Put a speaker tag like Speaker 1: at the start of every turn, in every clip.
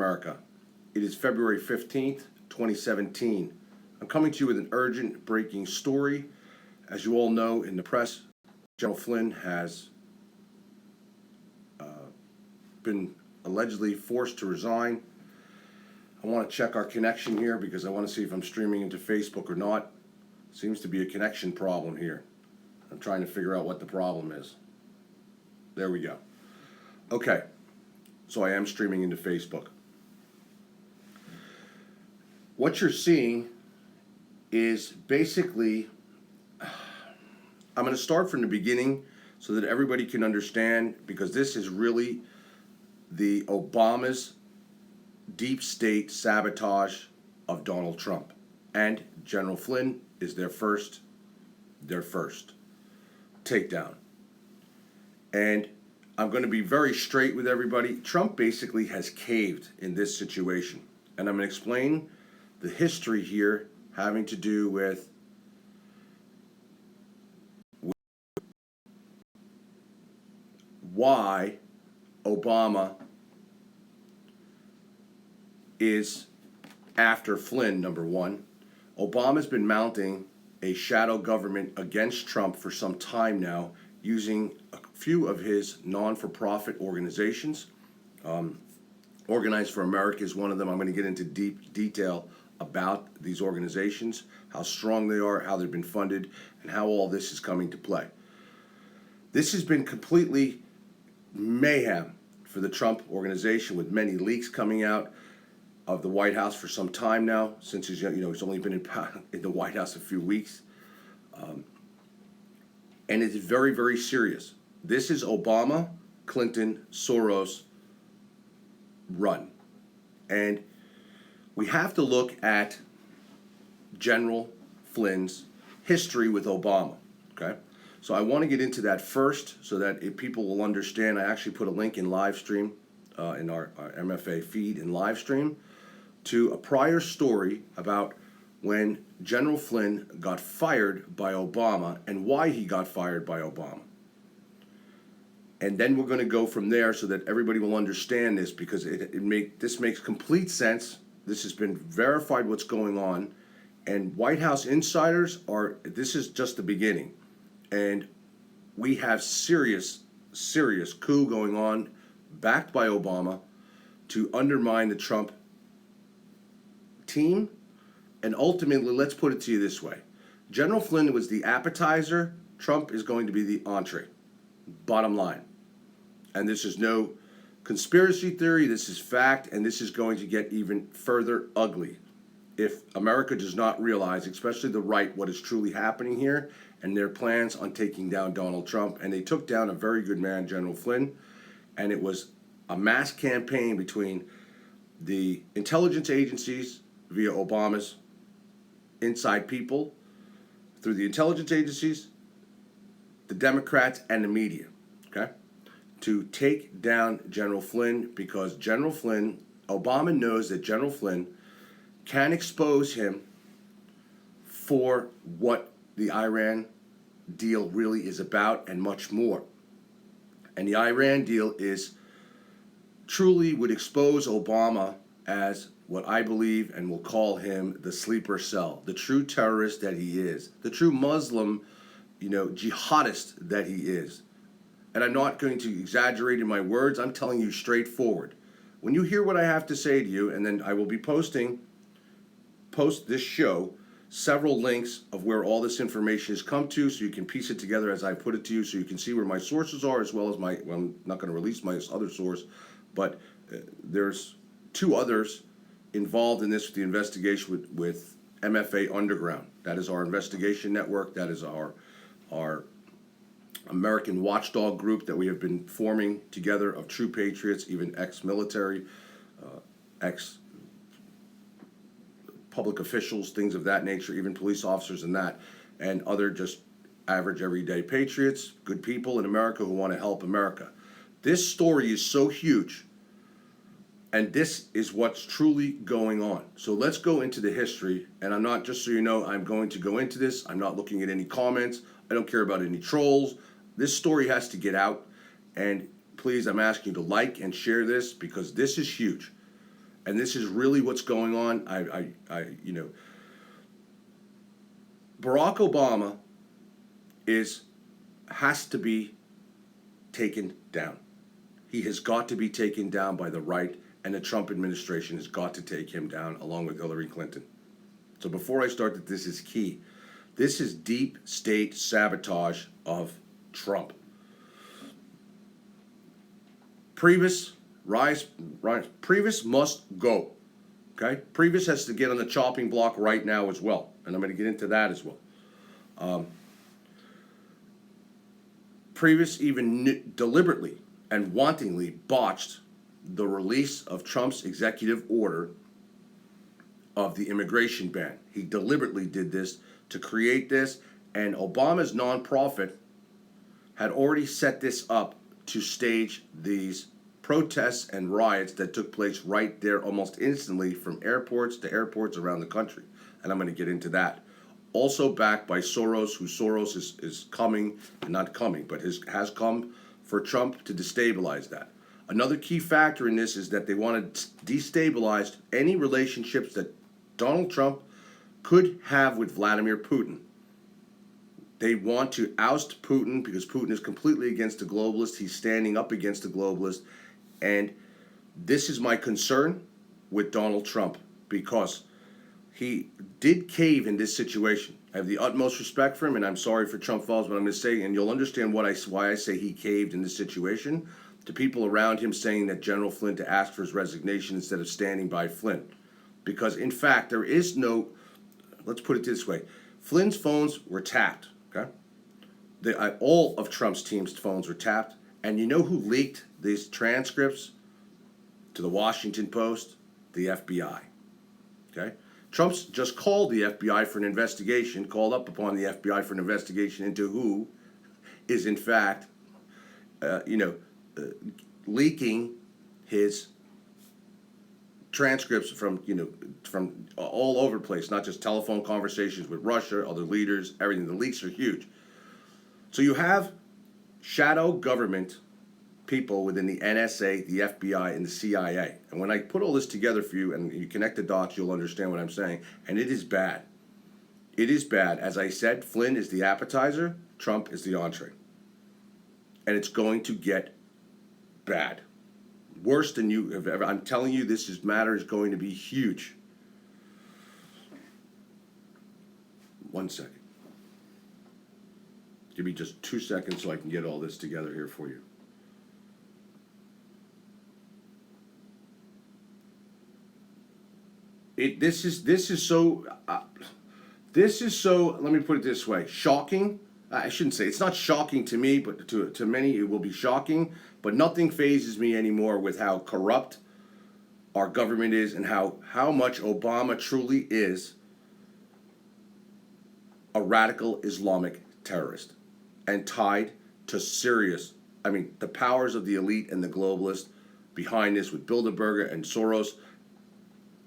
Speaker 1: America. It is February 15th, 2017. I'm coming to you with an urgent breaking story. As you all know, in the press, General Flynn has been allegedly forced to resign. I want to check our connection here because I want to see if I'm streaming into Facebook or not. Seems to be a connection problem here. I'm trying to figure out what the problem is. There we go. Okay, so I am streaming into Facebook. What you're seeing is basically, I'm going to start from the beginning so that everybody can understand, because this is really the Obama's deep state sabotage of Donald Trump, and General Flynn is their first takedown. And I'm going to be very straight with everybody. Trump basically has caved in this situation, and I'm going to explain the history here having to do with why Obama is after Flynn, number one. Obama's been mounting a shadow government against Trump for some time now, using a few of his non-for-profit organizations. Organized for America is one of them. I'm going to get into deep detail about these organizations, how strong they are, how they've been funded, and how all this is coming to play. This has been completely mayhem for the Trump organization, with many leaks coming out of the White House for some time now, since he's only been in the White House a few weeks. And it's very, very serious. This is Obama, Clinton, Soros run. And we have to look at General Flynn's history with Obama, okay? So I want to get into that first so that if people will understand. I actually put a link in live stream, in our MFA feed in live stream, to a prior story about when General Flynn got fired by Obama and why he got fired by Obama. And then we're going to go from there so that everybody will understand this, because this makes complete sense. This has been verified what's going on, and White House insiders this is just the beginning. And we have serious coup going on, backed by Obama, to undermine the Trump team. And ultimately, let's put it to you this way. General Flynn was the appetizer. Trump is going to be the entree. Bottom line. And this is no conspiracy theory. This is fact, and this is going to get even further ugly if America does not realize, especially the right, what is truly happening here and their plans on taking down Donald Trump. And they took down a very good man, General Flynn, and it was a mass campaign between the intelligence agencies via Obama's inside people, through the intelligence agencies, the Democrats, and the media, okay, to take down General Flynn, because General Flynn, Obama knows that General Flynn can expose him for what the Iran deal really is about, and much more. And the Iran deal truly would expose Obama as what I believe, and will call him, the sleeper cell, the true terrorist that he is, the true Muslim, jihadist that he is. And I'm not going to exaggerate in my words. I'm telling you straightforward. When you hear what I have to say to you, and then I will be post this show, several links of where all this information has come to, so you can piece it together as I put it to you, so you can see where my sources are, as well as well, I'm not going to release my other source, but there's two others involved in this with the investigation with MFA Underground. That is our investigation network. That is our American watchdog group that we have been forming together of true patriots, even ex-military, ex-public officials, things of that nature, even police officers and other just average everyday patriots, good people in America who want to help America. This story is so huge, and this is what's truly going on. So let's go into the history, and I'm not, just so you know, I'm going to go into this. I'm not looking at any comments. I don't care about any trolls. This story has to get out, and please, I'm asking you to like and share this, because this is huge. and this is really what's going on. Barack Obama has to be taken down. He has got to be taken down by the right, and the Trump administration has got to take him down along with Hillary Clinton. So before I start that, this is key. This is deep state sabotage of Trump. Priebus must go. Okay? Priebus has to get on the chopping block right now as well. And I'm going to get into that as well. Priebus even deliberately and wantingly botched the release of Trump's executive order of the immigration ban. He deliberately did this to create this, and Obama's nonprofit had already set this up to stage these protests and riots that took place right there almost instantly from airports to airports around the country. And I'm going to get into that. Also backed by Soros, who Soros is coming, not coming, but has come for Trump to destabilize that. Another key factor in this is that they want to destabilize any relationships that Donald Trump could have with Vladimir Putin. They want to oust Putin because Putin is completely against the globalists. He's standing up against the globalists. And this is my concern with Donald Trump, because he did cave in this situation. I have the utmost respect for him, and I'm sorry for Trump followers, but I'm going to say, and you'll understand why I say he caved in this situation, to people around him saying that General Flynn to ask for his resignation instead of standing by Flynn. Because, in fact, there is no, let's put it this way, Flynn's phones were tapped, okay? All of Trump's team's phones were tapped, and you know who leaked these transcripts to the Washington Post? The FBI, okay? Trump's just called the FBI for an investigation, called up upon the FBI for an investigation into who is, in fact, leaking his transcripts from all over the place, not just telephone conversations with Russia, other leaders, everything. The leaks are huge. So you have shadow government people within the NSA, the FBI, and the CIA. And when I put all this together for you and you connect the dots, you'll understand what I'm saying. And it is bad. It is bad. As I said, Flynn is the appetizer, Trump is the entree. And it's going to get bad. Worse than you have ever. I'm telling you, matter is going to be huge. 1 second. Give me just 2 seconds so I can get all this together here for you. This is so. Let me put it this way: shocking. I shouldn't say it's not shocking to me, but to many it will be shocking. But nothing phases me anymore with how corrupt our government is and how much Obama truly is a radical Islamic terrorist and tied to serious. I mean, the powers of the elite and the globalists behind this with Bilderberger and Soros.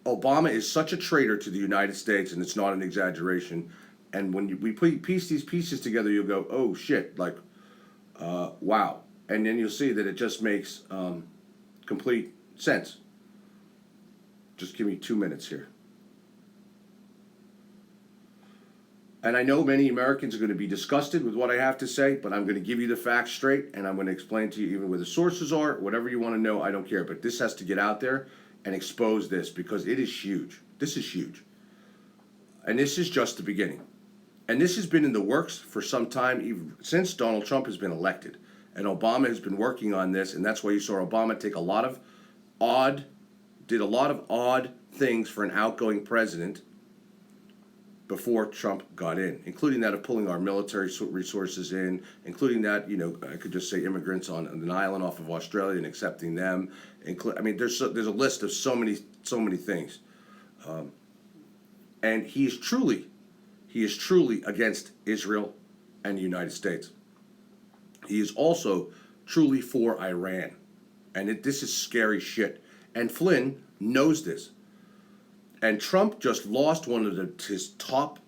Speaker 1: Obama is such a traitor to the United States, and it's not an exaggeration. And when we piece these pieces together, you'll go, oh shit, like, wow. And then you'll see that it just makes complete sense. Just give me 2 minutes here. And I know many Americans are going to be disgusted with what I have to say, but I'm going to give you the facts straight, and I'm going to explain to you even where the sources are, whatever you want to know, I don't care. But this has to get out there and expose this, because it is huge. This is huge. And this is just the beginning. And this has been in the works for some time, even since Donald Trump has been elected. And Obama has been working on this, and that's why you saw Obama take a lot of odd things for an outgoing president before Trump got in, including that of pulling our military resources in, including that, I could just say immigrants on an island off of Australia and accepting them. I mean, there's a list of so many things. And he is truly against Israel and the United States. He is also truly for Iran. And this is scary shit. And Flynn knows this. And Trump just lost one of his top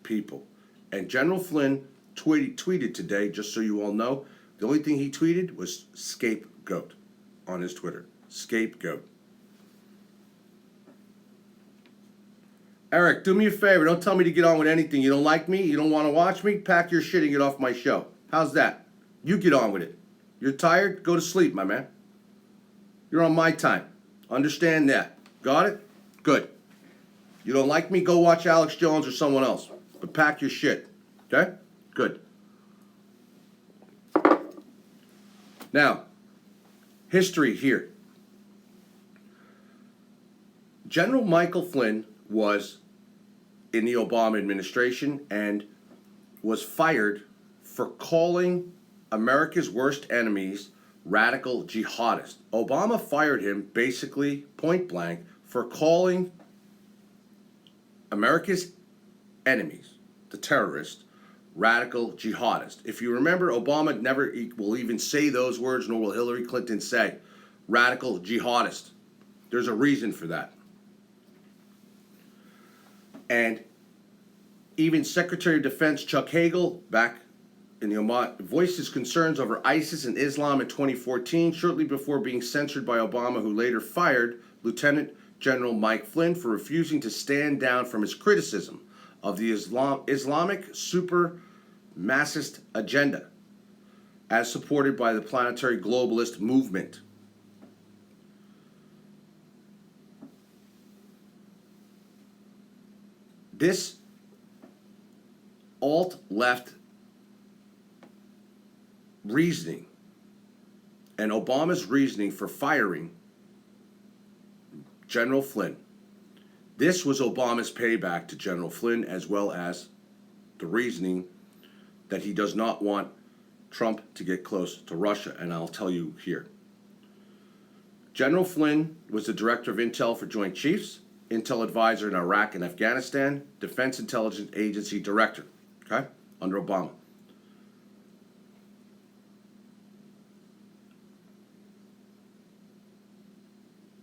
Speaker 1: people. And General Flynn tweeted today, just so you all know, the only thing he tweeted was scapegoat on his Twitter. Scapegoat. Eric, do me a favor. Don't tell me to get on with anything. You don't like me? You don't want to watch me? Pack your shit and get off my show. How's that? You get on with it. You're tired? Go to sleep, my man. You're on my time. Understand that. Got it? Good. You don't like me? Go watch Alex Jones or someone else. But pack your shit. Okay? Good. Now, history here. General Michael Flynn was in the Obama administration and was fired for calling America's worst enemies radical jihadists. Obama fired him basically point blank for calling America's enemies, the terrorists, radical jihadists. If you remember, Obama never will even say those words, nor will Hillary Clinton say radical jihadist. There's a reason for that. And even Secretary of Defense Chuck Hagel, back in the Obama, voiced his concerns over ISIS and Islam in 2014, shortly before being censured by Obama, who later fired Lieutenant General Mike Flynn for refusing to stand down from his criticism of the Islamic supremacist agenda as supported by the planetary globalist movement. This alt-left reasoning and Obama's reasoning for firing General Flynn, this was Obama's payback to General Flynn, as well as the reasoning that he does not want Trump to get close to Russia, and I'll tell you here. General Flynn was the director of Intel for Joint Chiefs, Intel advisor in Iraq and Afghanistan, Defense Intelligence Agency director, okay, under Obama.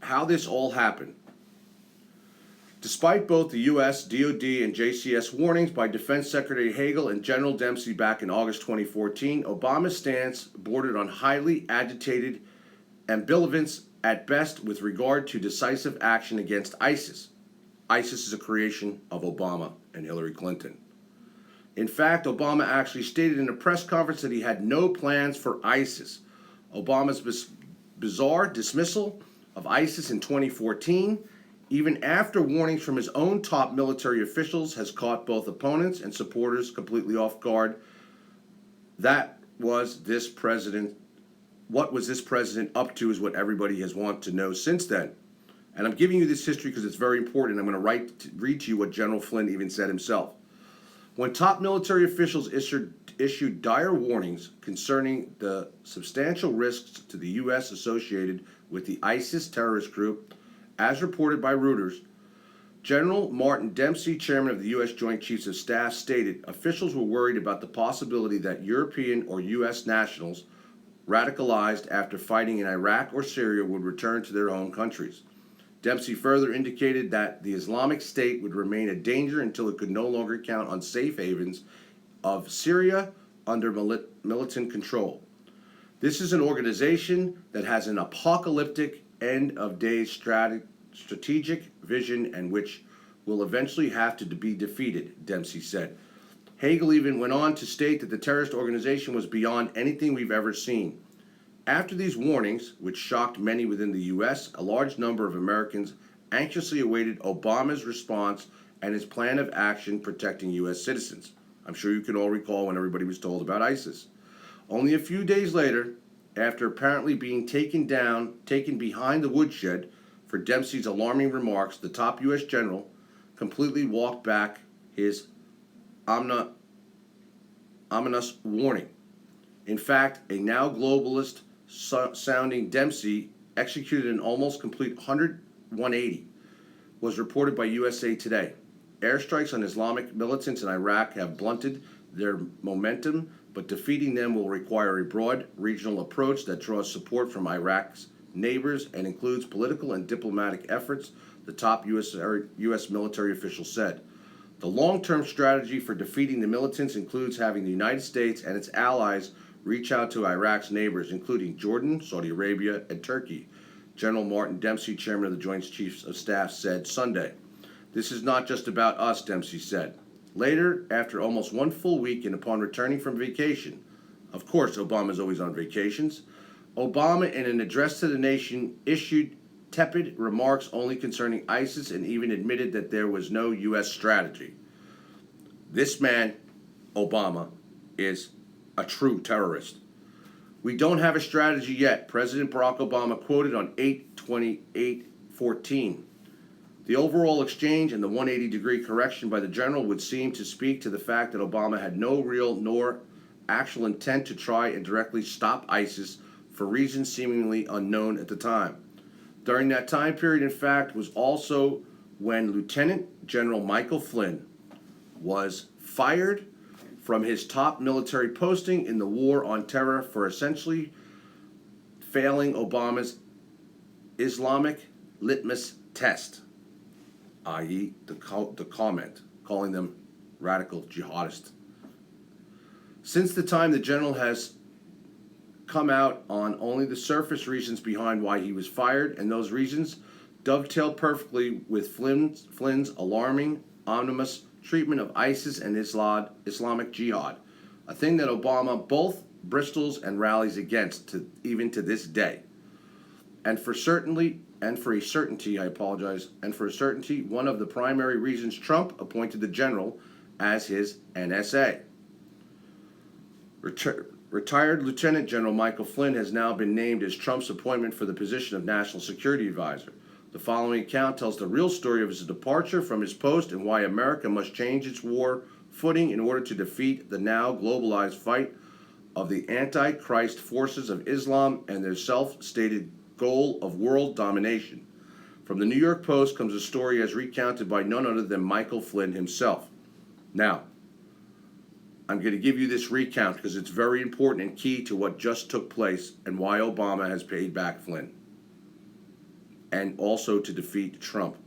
Speaker 1: How this all happened. Despite both the U.S., DoD, and JCS warnings by Defense Secretary Hagel and General Dempsey back in August 2014, Obama's stance bordered on highly agitated ambivalence at best with regard to decisive action against ISIS. ISIS is a creation of Obama and Hillary Clinton. In fact, Obama actually stated in a press conference that he had no plans for ISIS. Obama's bizarre dismissal of ISIS in 2014, even after warnings from his own top military officials, has caught both opponents and supporters completely off guard. What was this president up to is what everybody has wanted to know since then. And I'm giving you this history because it's very important. I'm going to read to you what General Flynn even said himself. When top military officials issued dire warnings concerning the substantial risks to the U.S. associated with the ISIS terrorist group, as reported by Reuters, General Martin Dempsey, chairman of the U.S. Joint Chiefs of Staff, stated officials were worried about the possibility that European or U.S. nationals radicalized after fighting in Iraq or Syria would return to their home countries. Dempsey further indicated that the Islamic State would remain a danger until it could no longer count on safe havens of Syria under militant control. This is an organization that has an apocalyptic end-of-days strategic vision and which will eventually have to be defeated, Dempsey said. Hagel even went on to state that the terrorist organization was beyond anything we've ever seen. After these warnings, which shocked many within the U.S., a large number of Americans anxiously awaited Obama's response and his plan of action protecting U.S. citizens. I'm sure you can all recall when everybody was told about ISIS. Only a few days later, after apparently being taken behind the woodshed for Dempsey's alarming remarks, the top U.S. general completely walked back his ominous warning. In fact, a now globalist sounding Dempsey executed an almost complete 180, was reported by USA Today. Airstrikes on Islamic militants in Iraq have blunted their momentum, but defeating them will require a broad regional approach that draws support from Iraq's neighbors and includes political and diplomatic efforts, the top U.S. military official said. The long-term strategy for defeating the militants includes having the United States and its allies reach out to Iraq's neighbors, including Jordan, Saudi Arabia, and Turkey, General Martin Dempsey, chairman of the Joint Chiefs of Staff, said Sunday. This is not just about us, Dempsey said. Later, after almost one full week and upon returning from vacation, of course Obama's always on vacations, Obama, in an address to the nation, issued tepid remarks only concerning ISIS and even admitted that there was no U.S. strategy. This man, Obama, is a true terrorist. We don't have a strategy yet, President Barack Obama quoted on 8/28/14. The overall exchange and the 180-degree correction by the general would seem to speak to the fact that Obama had no real nor actual intent to try and directly stop ISIS for reasons seemingly unknown at the time. During that time period, in fact, was also when Lieutenant General Michael Flynn was fired from his top military posting in the war on terror for essentially failing Obama's Islamic litmus test, i.e. the comment, calling them radical jihadists. Since the time, the general has come out on only the surface reasons behind why he was fired, and those reasons dovetail perfectly with Flynn's alarming, ominous treatment of ISIS and Islamic Jihad, a thing that Obama both bristles and rallies against even to this day. And for a certainty, one of the primary reasons Trump appointed the general as his NSA. Retired Lieutenant General Michael Flynn has now been named as Trump's appointment for the position of National Security Advisor. The following account tells the real story of his departure from his post and why America must change its war footing in order to defeat the now globalized fight of the Antichrist forces of Islam and their self-stated goal of world domination. From the New York Post comes a story as recounted by none other than Michael Flynn himself. Now, I'm going to give you this recount because it's very important and key to what just took place and why Obama has paid back Flynn, and also to defeat Trump.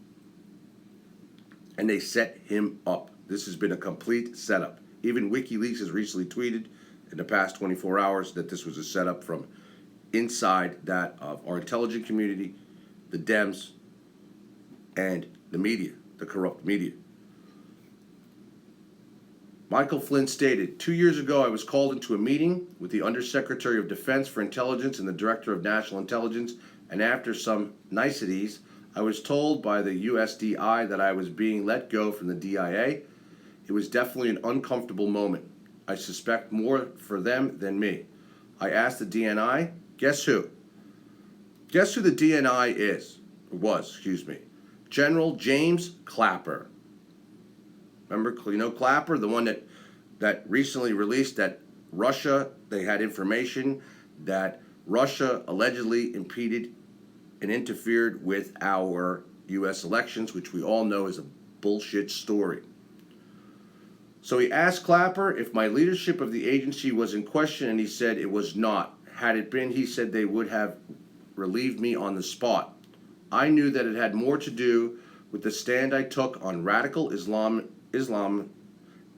Speaker 1: And they set him up. This has been a complete setup. Even WikiLeaks has recently tweeted in the past 24 hours that this was a setup from inside that of our intelligence community, the Dems, and the media, the corrupt media. Michael Flynn stated, 2 years ago I was called into a meeting with the Undersecretary of Defense for Intelligence and the Director of National Intelligence, and after some niceties, I was told by the USDI that I was being let go from the DIA. It was definitely an uncomfortable moment. I suspect more for them than me. I asked the DNI, guess who? Guess who the DNI was. General James Clapper. Remember, Clapper, the one that recently released that Russia, they had information that Russia allegedly impeded and interfered with our U.S. elections, which we all know is a bullshit story. So he asked Clapper if my leadership of the agency was in question, and he said it was not. Had it been, he said they would have relieved me on the spot. I knew that it had more to do with the stand I took on radical Islam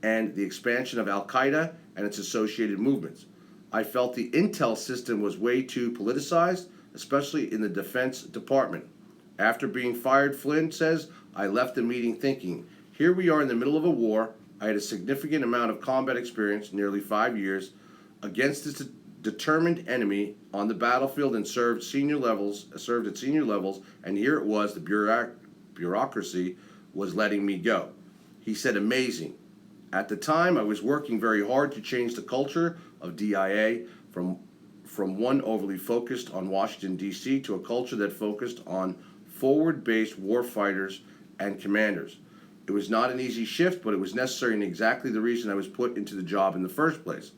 Speaker 1: and the expansion of Al-Qaeda and its associated movements. I felt the intel system was way too politicized, especially in the Defense Department. After being fired, Flynn says, I left the meeting thinking, here we are in the middle of a war. I had a significant amount of combat experience, nearly 5 years, against this determined enemy on the battlefield and served at senior levels, and here it was, the bureaucracy was letting me go. He said, amazing. At the time, I was working very hard to change the culture of DIA from one overly focused on Washington, D.C. to a culture that focused on forward-based warfighters and commanders. It was not an easy shift, but it was necessary and exactly the reason I was put into the job in the first place.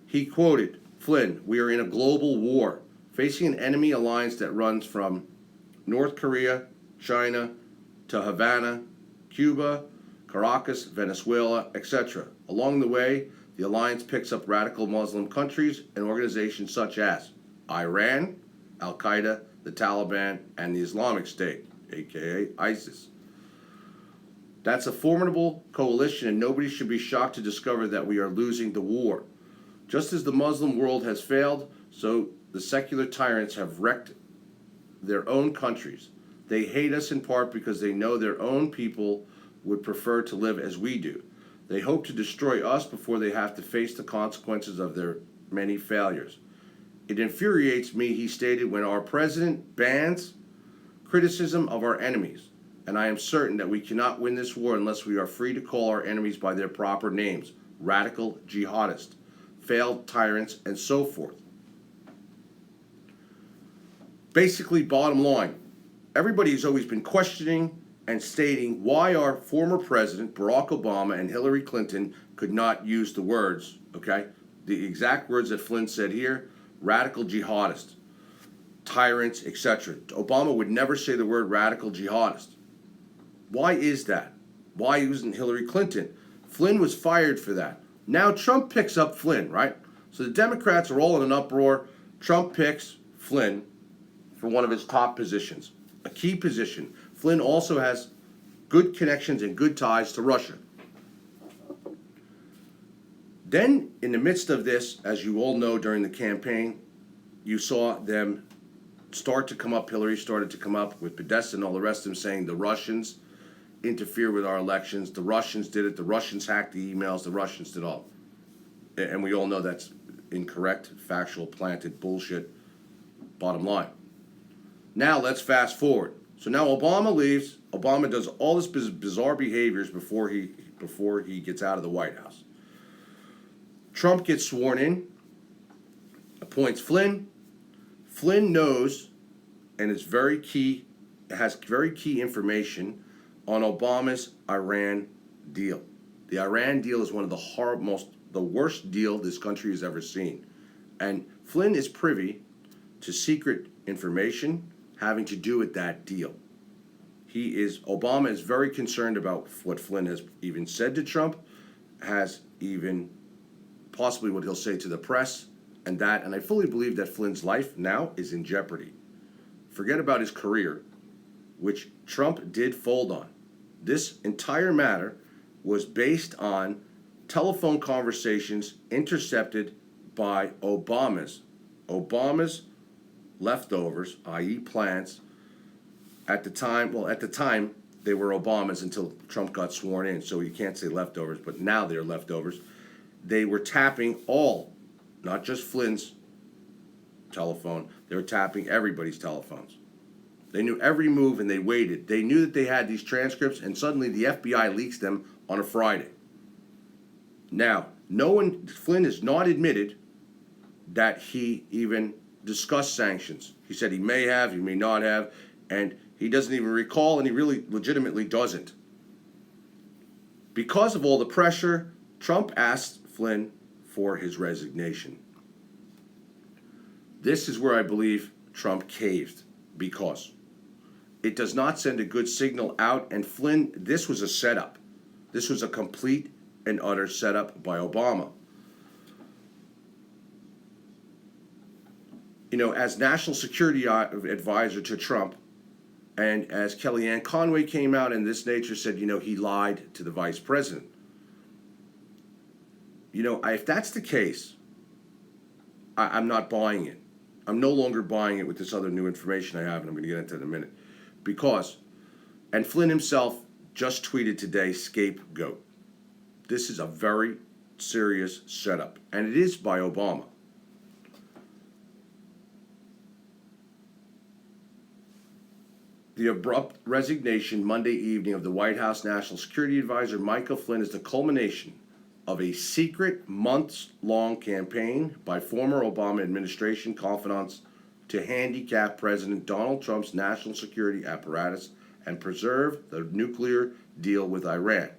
Speaker 1: He quoted, Flynn, we are in a global war, facing an enemy alliance that runs from North Korea, China, to Havana, Cuba, Caracas, Venezuela, etc. Along the way, the alliance picks up radical Muslim countries and organizations such as Iran, Al-Qaeda, the Taliban, and the Islamic State, aka ISIS. That's a formidable coalition, and nobody should be shocked to discover that we are losing the war. Just as the Muslim world has failed, so the secular tyrants have wrecked their own countries. They hate us in part because they know their own people would prefer to live as we do. They hope to destroy us before they have to face the consequences of their many failures. It infuriates me," he stated, "when our president bans criticism of our enemies, and I am certain that we cannot win this war unless we are free to call our enemies by their proper names: radical jihadists, failed tyrants, and so forth." Basically, bottom line, everybody has always been questioning and stating why our former president, Barack Obama, and Hillary Clinton could not use the words, okay? The exact words that Flynn said here: radical jihadists, tyrants, etc. Obama would never say the word radical jihadist. Why is that? Why wasn't Hillary Clinton? Flynn was fired for that. Now Trump picks up Flynn, right? So the Democrats are all in an uproar. Trump picks Flynn for one of his top positions, a key position. Flynn also has good connections and good ties to Russia. Then, in the midst of this, as you all know, during the campaign, you saw them start to come up, Hillary started to come up with Podesta and all the rest of them saying the Russians interfere with our elections, the Russians did it, the Russians hacked the emails, the Russians did all. And we all know that's incorrect, factual, planted bullshit, bottom line. Now let's fast forward. So now Obama leaves. Obama does all this bizarre behaviors before he gets out of the White House. Trump gets sworn in, appoints Flynn. Flynn knows, and it's very key, has very key information on Obama's Iran deal. The Iran deal is one of the worst deal this country has ever seen. And Flynn is privy to secret information having to do with that deal. Obama is very concerned about what Flynn has even said to Trump, has even possibly what he'll say to the press, and I fully believe that Flynn's life now is in jeopardy. Forget about his career, which Trump did fold on. This entire matter was based on telephone conversations intercepted by Obama's leftovers, i.e. plants, at the time they were Obama's until Trump got sworn in, so you can't say leftovers, but now they're leftovers. They were tapping all, not just Flynn's telephone, they were tapping everybody's telephones. They knew every move and they waited. They knew that they had these transcripts, and suddenly the FBI leaks them on a Friday. Now, Flynn has not admitted that he even discussed sanctions. He said he may have, he may not have, and he doesn't even recall, and he really legitimately doesn't. Because of all the pressure, Trump asked Flynn for his resignation. This is where I believe Trump caved, because it does not send a good signal out, and Flynn, this was a setup. This was a complete and utter setup by Obama. You know, as National Security Advisor to Trump, and as Kellyanne Conway came out in this nature said, he lied to the vice president. If that's the case, I'm not buying it. I'm no longer buying it with this other new information I have, and I'm going to get into it in a minute. And Flynn himself just tweeted today, scapegoat. This is a very serious setup, and it is by Obama. The abrupt resignation Monday evening of the White House National Security Advisor Michael Flynn is the culmination of a secret, months-long campaign by former Obama administration confidants to handicap President Donald Trump's national security apparatus and preserve the nuclear deal with Iran,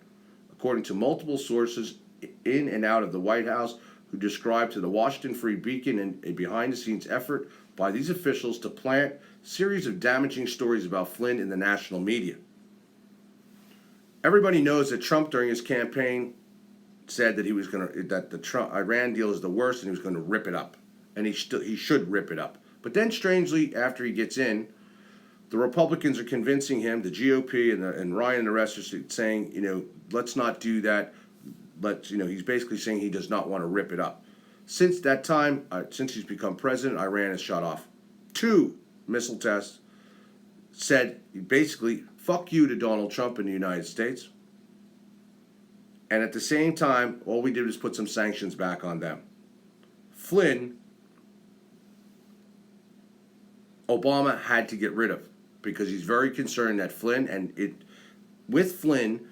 Speaker 1: according to multiple sources in and out of the White House who described to the Washington Free Beacon a behind-the-scenes effort by these officials to plant a series of damaging stories about Flynn in the national media. Everybody knows that Trump, during his campaign, said that that the Iran deal is the worst, and he was going to rip it up, and he should rip it up. But then, strangely, after he gets in, the Republicans are convincing him, the GOP and Ryan and the rest are saying, let's not do that. He's basically saying he does not want to rip it up. Since that time, since he's become president, Iran has shot off 2 missile tests. Said, basically, fuck you to Donald Trump in the United States. And at the same time, all we did was put some sanctions back on them. Flynn, Obama had to get rid of because he's very concerned that with Flynn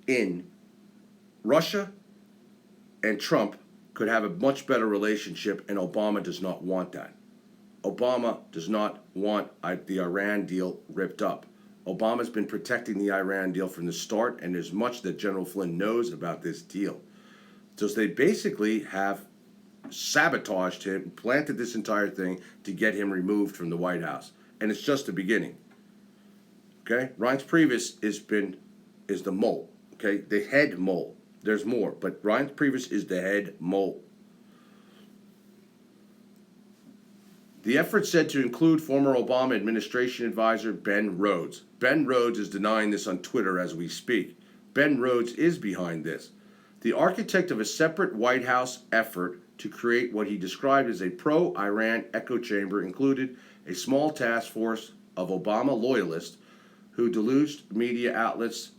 Speaker 1: in, Russia and Trump could have a much better relationship, and Obama does not want that. Obama does not want the Iran deal ripped up. Obama's been protecting the Iran deal from the start, and there's much that General Flynn knows about this deal. So they basically have sabotaged him, planted this entire thing to get him removed from the White House. And it's just the beginning. Okay? Reince Priebus is the mole. Okay? The head mole. There's more, but Reince Priebus is the head mole. The effort said to include former Obama administration advisor Ben Rhodes. Ben Rhodes is denying this on Twitter as we speak. Ben Rhodes is behind this. The architect of a separate White House effort to create what he described as a pro-Iran echo chamber included a small task force of Obama loyalists who deluged media outlets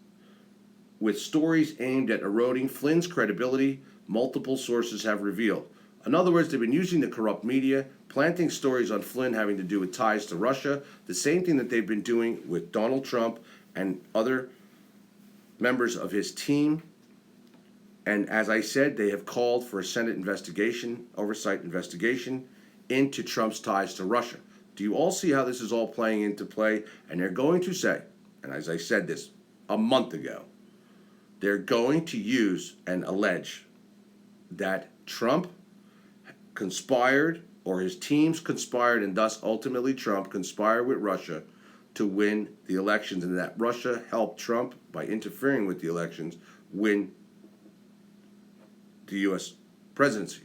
Speaker 1: with stories aimed at eroding Flynn's credibility, multiple sources have revealed. In other words, they've been using the corrupt media, planting stories on Flynn having to do with ties to Russia, the same thing that they've been doing with Donald Trump and other members of his team. And as I said, they have called for a Senate oversight investigation into Trump's ties to Russia. Do you all see how this is all playing into play? And they're going to say, and as I said this a month ago, they're going to use and allege that Trump conspired, or his teams conspired, and thus ultimately Trump conspired with Russia to win the elections, and that Russia helped Trump, by interfering with the elections, win the U.S. presidency.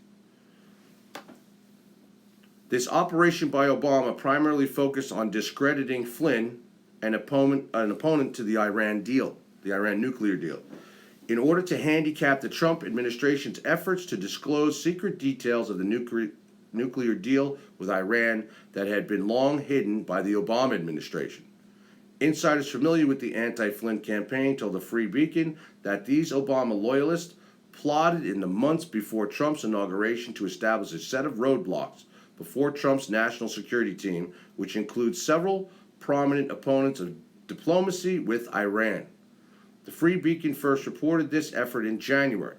Speaker 1: This operation by Obama primarily focused on discrediting Flynn, an opponent to the Iran deal, the Iran nuclear deal, in order to handicap the Trump administration's efforts to disclose secret details of the nuclear deal with Iran that had been long hidden by the Obama administration. Insiders familiar with the anti-Flynn campaign told the Free Beacon that these Obama loyalists plotted in the months before Trump's inauguration to establish a set of roadblocks before Trump's national security team, which includes several prominent opponents of diplomacy with Iran. The Free Beacon first reported this effort in January.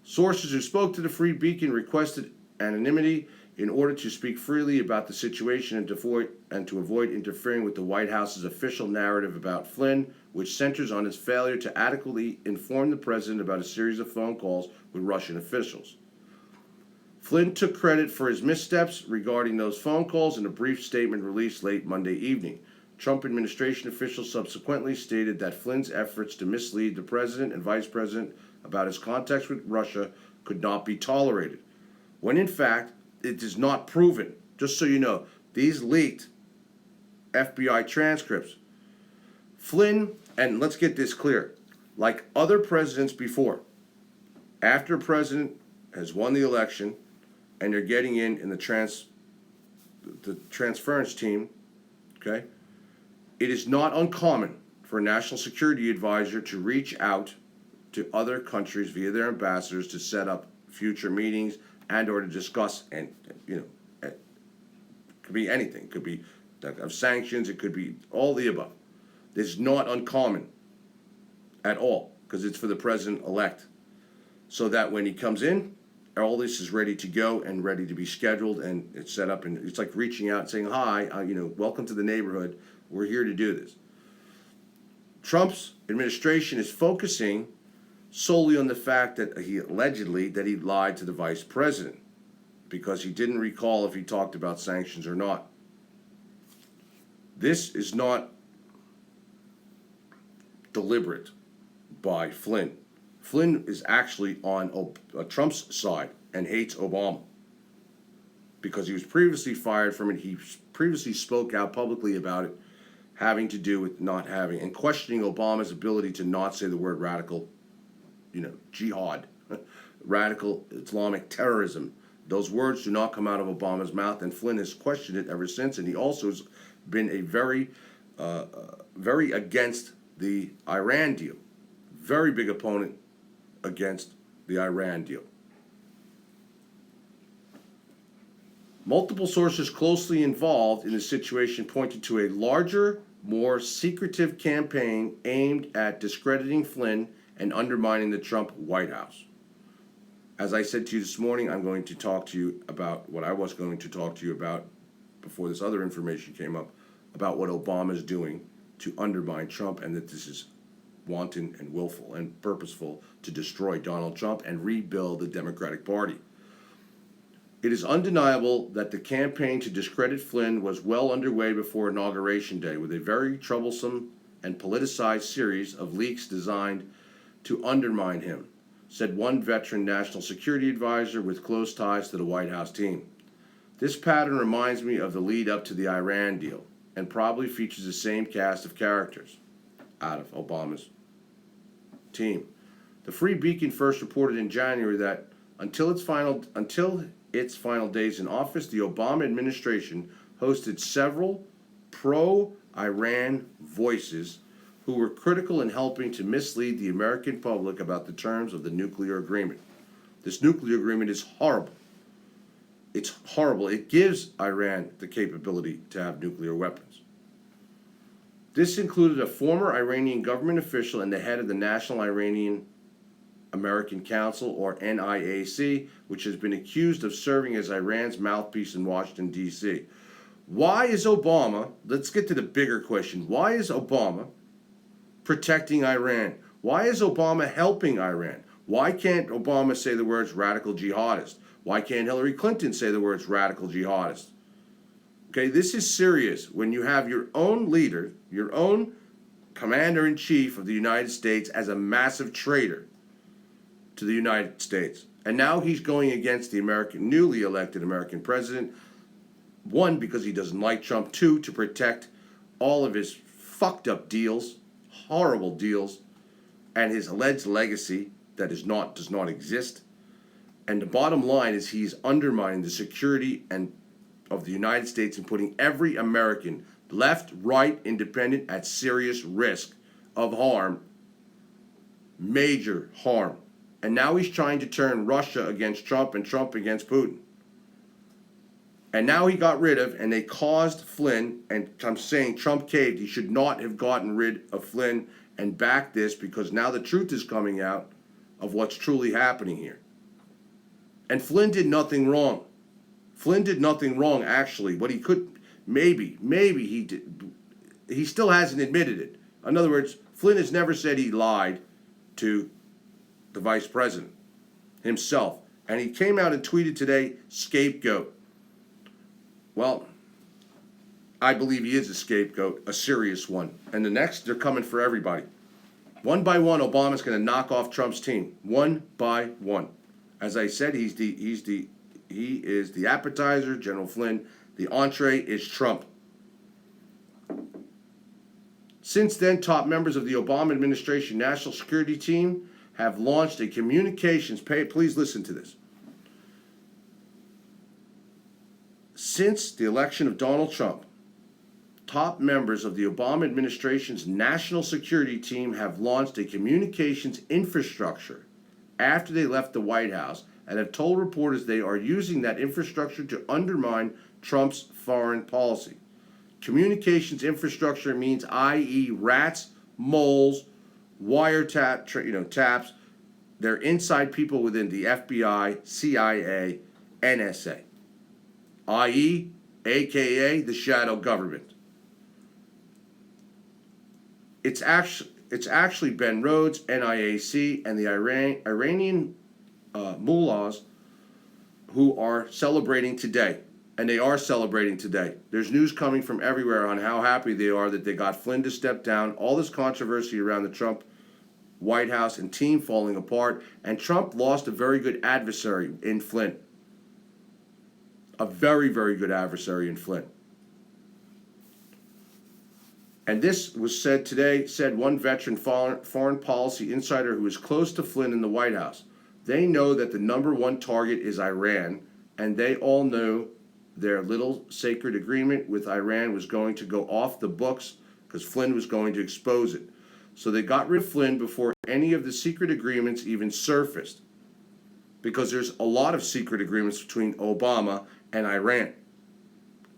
Speaker 1: Sources who spoke to the Free Beacon requested anonymity in order to speak freely about the situation and to avoid interfering with the White House's official narrative about Flynn, which centers on his failure to adequately inform the president about a series of phone calls with Russian officials. Flynn took credit for his missteps regarding those phone calls in a brief statement released late Monday evening. Trump administration officials subsequently stated that Flynn's efforts to mislead the president and vice president about his contacts with Russia could not be tolerated, when in fact it is not proven. Just so you know, these leaked FBI transcripts. Flynn, and let's get this clear, like other presidents before, after a president has won the election and they're getting in the transference team, okay, it is not uncommon for a national security advisor to reach out to other countries via their ambassadors to set up future meetings and or to discuss, and it could be anything. It could be of sanctions. It could be all the above. This is not uncommon at all because it's for the president-elect, so that when he comes in, all this is ready to go and ready to be scheduled, and it's set up, and it's like reaching out and saying, hi, welcome to the neighborhood. We're here to do this. Trump's administration is focusing solely on the fact that he lied to the vice president because he didn't recall if he talked about sanctions or not. This is not deliberate by Flynn. Flynn is actually on Trump's side and hates Obama because he was previously fired from it. He previously spoke out publicly about it, having to do with not having and questioning Obama's ability to not say the word radical, jihad, radical Islamic terrorism. Those words do not come out of Obama's mouth, and Flynn has questioned it ever since, and he also has been a very against the Iran deal. Very big opponent against the Iran deal. Multiple sources closely involved in the situation pointed to a larger, more secretive campaign aimed at discrediting Flynn and undermining the Trump White House. As I said to you this morning, I'm going to talk to you about what I was going to talk to you about before this other information came up, about what Obama is doing to undermine Trump, and that this is wanton and willful and purposeful to destroy Donald Trump and rebuild the Democratic Party. It is undeniable that the campaign to discredit Flynn was well underway before Inauguration Day, with a very troublesome and politicized series of leaks designed to undermine him, said one veteran national security advisor with close ties to the White House team. This pattern reminds me of the lead up to the Iran deal, and probably features the same cast of characters out of Obama's team. The Free Beacon first reported in January that until its final days in office, the Obama administration hosted several pro-Iran voices who were critical in helping to mislead the American public about the terms of the nuclear agreement. This nuclear agreement is horrible. It's horrible. It gives Iran the capability to have nuclear weapons. This included a former Iranian government official and the head of the National Iranian American Council, or NIAC, which has been accused of serving as Iran's mouthpiece in Washington, D.C. Why is Obama, let's get to the bigger question, why is Obama protecting Iran? Why is Obama helping Iran? Why can't Obama say the words radical jihadist? Why can't Hillary Clinton say the words radical jihadist? Okay, this is serious when you have your own leader, your own commander-in-chief of the United States as a massive traitor to the United States. And now he's going against the newly elected American president, one, because he doesn't like Trump, two, to protect all of his fucked up deals, horrible deals, and his alleged legacy that does not exist. And the bottom line is he's undermining the security of the United States and putting every American, left, right, independent, at serious risk of harm, major harm. And now he's trying to turn Russia against Trump and Trump against Putin. And now he got rid of, and they caused Flynn, and I'm saying Trump caved. He should not have gotten rid of Flynn and backed this, because now the truth is coming out of what's truly happening here. And Flynn did nothing wrong. Flynn did nothing wrong, actually. But he could, maybe he did. He still hasn't admitted it. In other words, Flynn has never said he lied to the vice president himself. And he came out and tweeted today, scapegoat. Well, I believe he is a scapegoat, a serious one. And the next, they're coming for everybody. One by one, Obama's going to knock off Trump's team. One by one. As I said, he is the appetizer, General Flynn. The entree is Trump. Since then, top members of the Obama administration national security team have launched a communications, please listen to this. Since the election of Donald Trump, top members of the Obama administration's national security team have launched a communications infrastructure after they left the White House, and have told reporters they are using that infrastructure to undermine Trump's foreign policy. Communications infrastructure means, i.e., rats, moles, taps. They're inside people within the FBI, CIA, NSA, i.e., aka the shadow government. It's actually Ben Rhodes, NIAC, and the Iranian mullahs who are celebrating today. And they are celebrating today. There's news coming from everywhere on how happy they are that they got Flynn to step down. All this controversy around the Trump White House and team falling apart. And Trump lost a very good adversary in Flynn. A very, very good adversary in Flynn. And this was said today, said one veteran foreign policy insider who is close to Flynn in the White House. They know that the number one target is Iran, and they all know their little sacred agreement with Iran was going to go off the books because Flynn was going to expose it. So they got rid of Flynn before any of the secret agreements even surfaced, because there's a lot of secret agreements between Obama and Iran.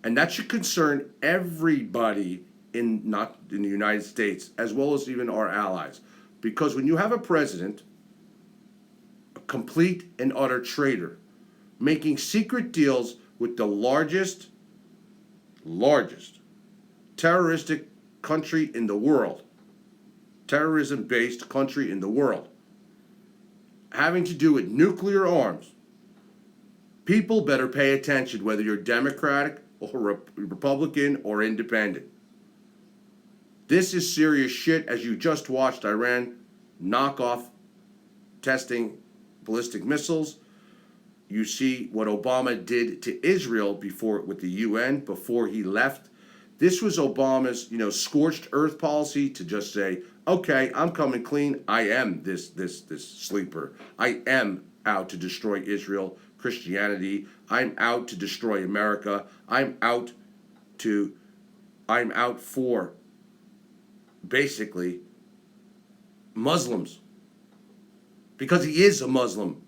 Speaker 1: And that should concern everybody not in the United States, as well as even our allies. Because when you have a president, a complete and utter traitor, making secret deals with the largest terroristic country in the world, terrorism-based country in the world, having to do with nuclear arms, people better pay attention whether you're Democratic or Republican or independent. This is serious shit, as you just watched Iran knock off testing ballistic missiles. You see what Obama did to Israel before with the UN before he left. This was Obama's, scorched earth policy to just say, okay, I'm coming clean. I am this sleeper. I am out to destroy Israel, Christianity. I'm out to destroy America. I'm out for basically Muslims, because he is a Muslim.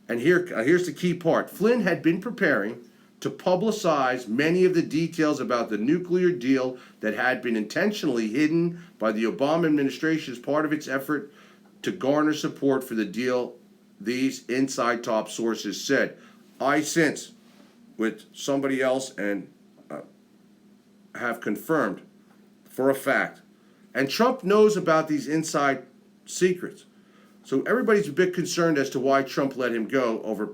Speaker 1: And here's the key part. Flynn had been preparing to publicize many of the details about the nuclear deal that had been intentionally hidden by the Obama administration as part of its effort to garner support for the deal. These inside top sources said. I since, with somebody else, and have confirmed for a fact. And Trump knows about these inside secrets. So everybody's a bit concerned as to why Trump let him go over,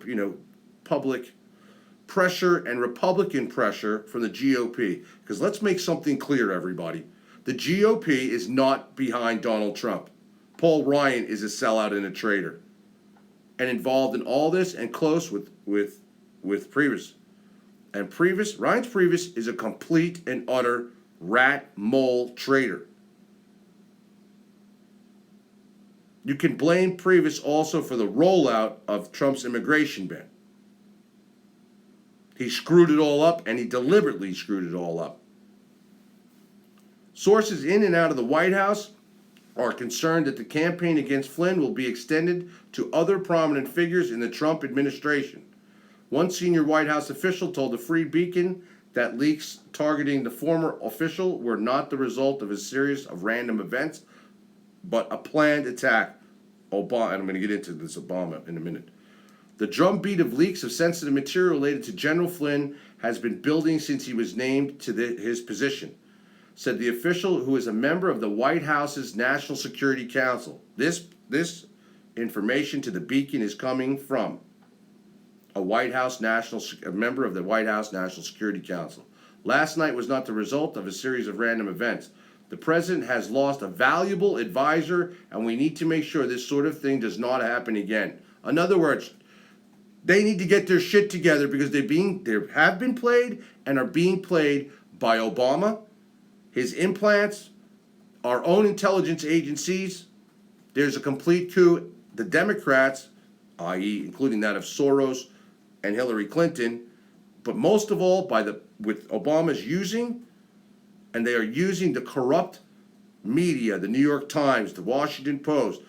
Speaker 1: public pressure and Republican pressure from the GOP. Because let's make something clear, everybody. The GOP is not behind Donald Trump. Paul Ryan is a sellout and a traitor, and involved in all this and close with Priebus. And Reince Priebus is a complete and utter rat mole traitor. You can blame Priebus also for the rollout of Trump's immigration ban. He screwed it all up, and he deliberately screwed it all up. Sources in and out of the White House are concerned that the campaign against Flynn will be extended to other prominent figures in the Trump administration. One senior White House official told the Free Beacon that leaks targeting the former official were not the result of a series of random events, but a planned attack. Obama, and I'm going to get into this Obama in a minute. The drumbeat of leaks of sensitive material related to General Flynn has been building since he was named to his position, said the official, who is a member of the White House's National Security Council. This information to the Beacon is coming from a member of the White House National Security Council. Last night was not the result of a series of random events. The president has lost a valuable advisor, and we need to make sure this sort of thing does not happen again. In other words, they need to get their shit together, because they have been played and are being played by Obama, his implants, our own intelligence agencies. There's a complete coup. The Democrats, i.e., including that of Soros and Hillary Clinton, but most of all with Obama's using. And they are using the corrupt media, the New York Times, the Washington Post,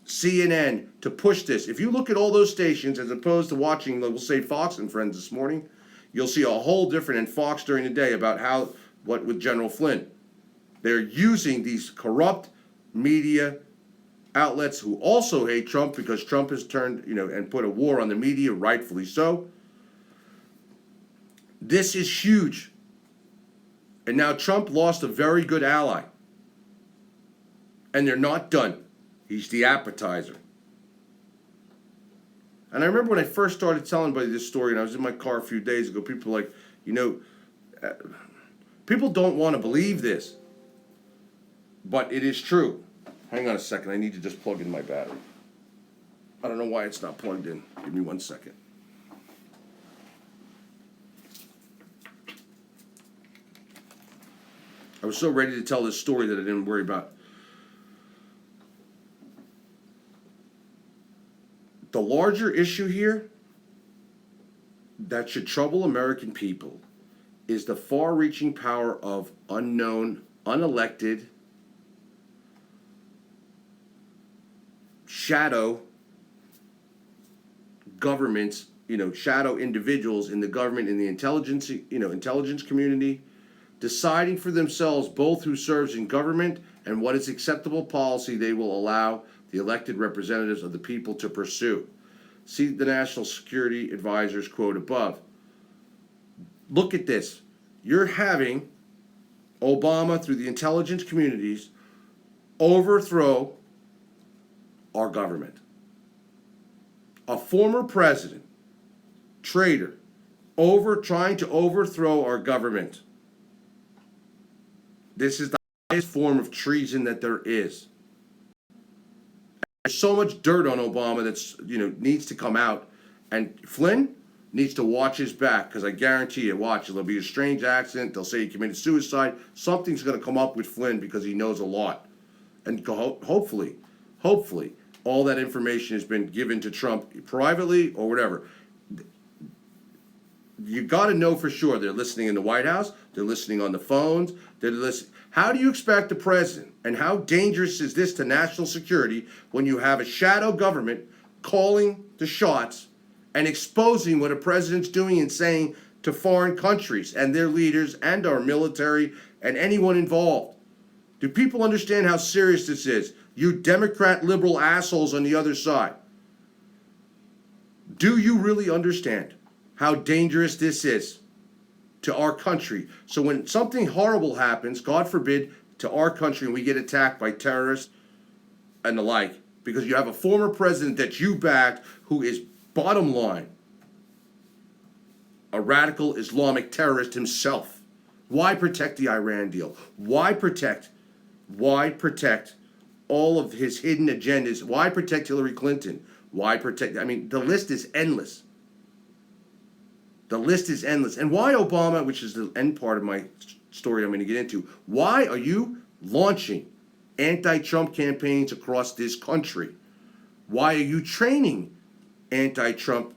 Speaker 1: CNN, to push this. If you look at all those stations, as opposed to watching, we'll say, Fox and Friends this morning, you'll see a whole different, and Fox during the day, about what with General Flynn. They're using these corrupt media outlets who also hate Trump, because Trump has turned, and put a war on the media, rightfully so. This is huge. And now Trump lost a very good ally. And they're not done. He's the appetizer. And I remember when I first started telling everybody this story, and I was in my car a few days ago, people were like, people don't want to believe this. But it is true. Hang on a second, I need to just plug in my battery. I don't know why it's not plugged in. Give me 1 second. I was so ready to tell this story that I didn't worry about. The larger issue here that should trouble American people is the far-reaching power of unknown, unelected, shadow governments, shadow individuals in the government, in the intelligence community, deciding for themselves both who serves in government and what is acceptable policy they will allow the elected representatives of the people to pursue. See the National Security Advisor's quote above. Look at this. You're having Obama, through the intelligence communities, overthrow our government. A former president, traitor, trying to overthrow our government. This is the highest form of treason that there is. There's so much dirt on Obama that's needs to come out, and Flynn needs to watch his back, because I guarantee you, watch, there'll be a strange accident. They'll say he committed suicide. Something's going to come up with Flynn because he knows a lot, and hopefully, all that information has been given to Trump privately or whatever. You got to know for sure they're listening in the White House. They're listening on the phones. They're listening. How do you expect the president, and how dangerous is this to national security when you have a shadow government calling the shots and exposing what a president's doing and saying to foreign countries and their leaders and our military and anyone involved? Do people understand how serious this is? You Democrat liberal assholes on the other side. Do you really understand how dangerous this is to our country? So when something horrible happens, God forbid, to our country, and we get attacked by terrorists and the like, because you have a former president that you backed who is, bottom line, a radical Islamic terrorist himself. Why protect the Iran deal? Why protect all of his hidden agendas? Why protect Hillary Clinton? Why protect? I mean, the list is endless. The list is endless. And why Obama, which is the end part of my story I'm going to get into, why are you launching anti-Trump campaigns across this country? Why are you training anti-Trump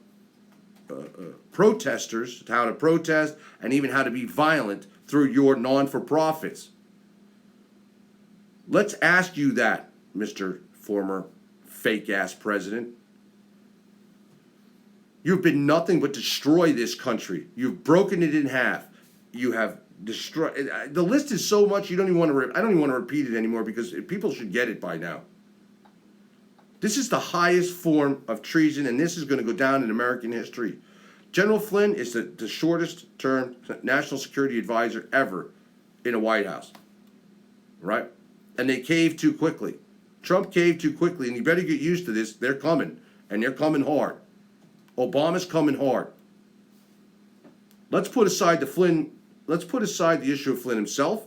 Speaker 1: protesters how to protest and even how to be violent through your non-for-profits? Let's ask you that, Mr. Former fake-ass president. You've been nothing but destroy this country. You've broken it in half. You have destroyed. The list is so much you don't even want to. I don't even want to repeat it anymore because people should get it by now. This is the highest form of treason, and this is going to go down in American history. General Flynn is the shortest-term national security advisor ever in a White House, right? And they caved too quickly. Trump caved too quickly, and you better get used to this. They're coming, and they're coming hard. Obama's coming hard. Let's put aside the issue of Flynn himself.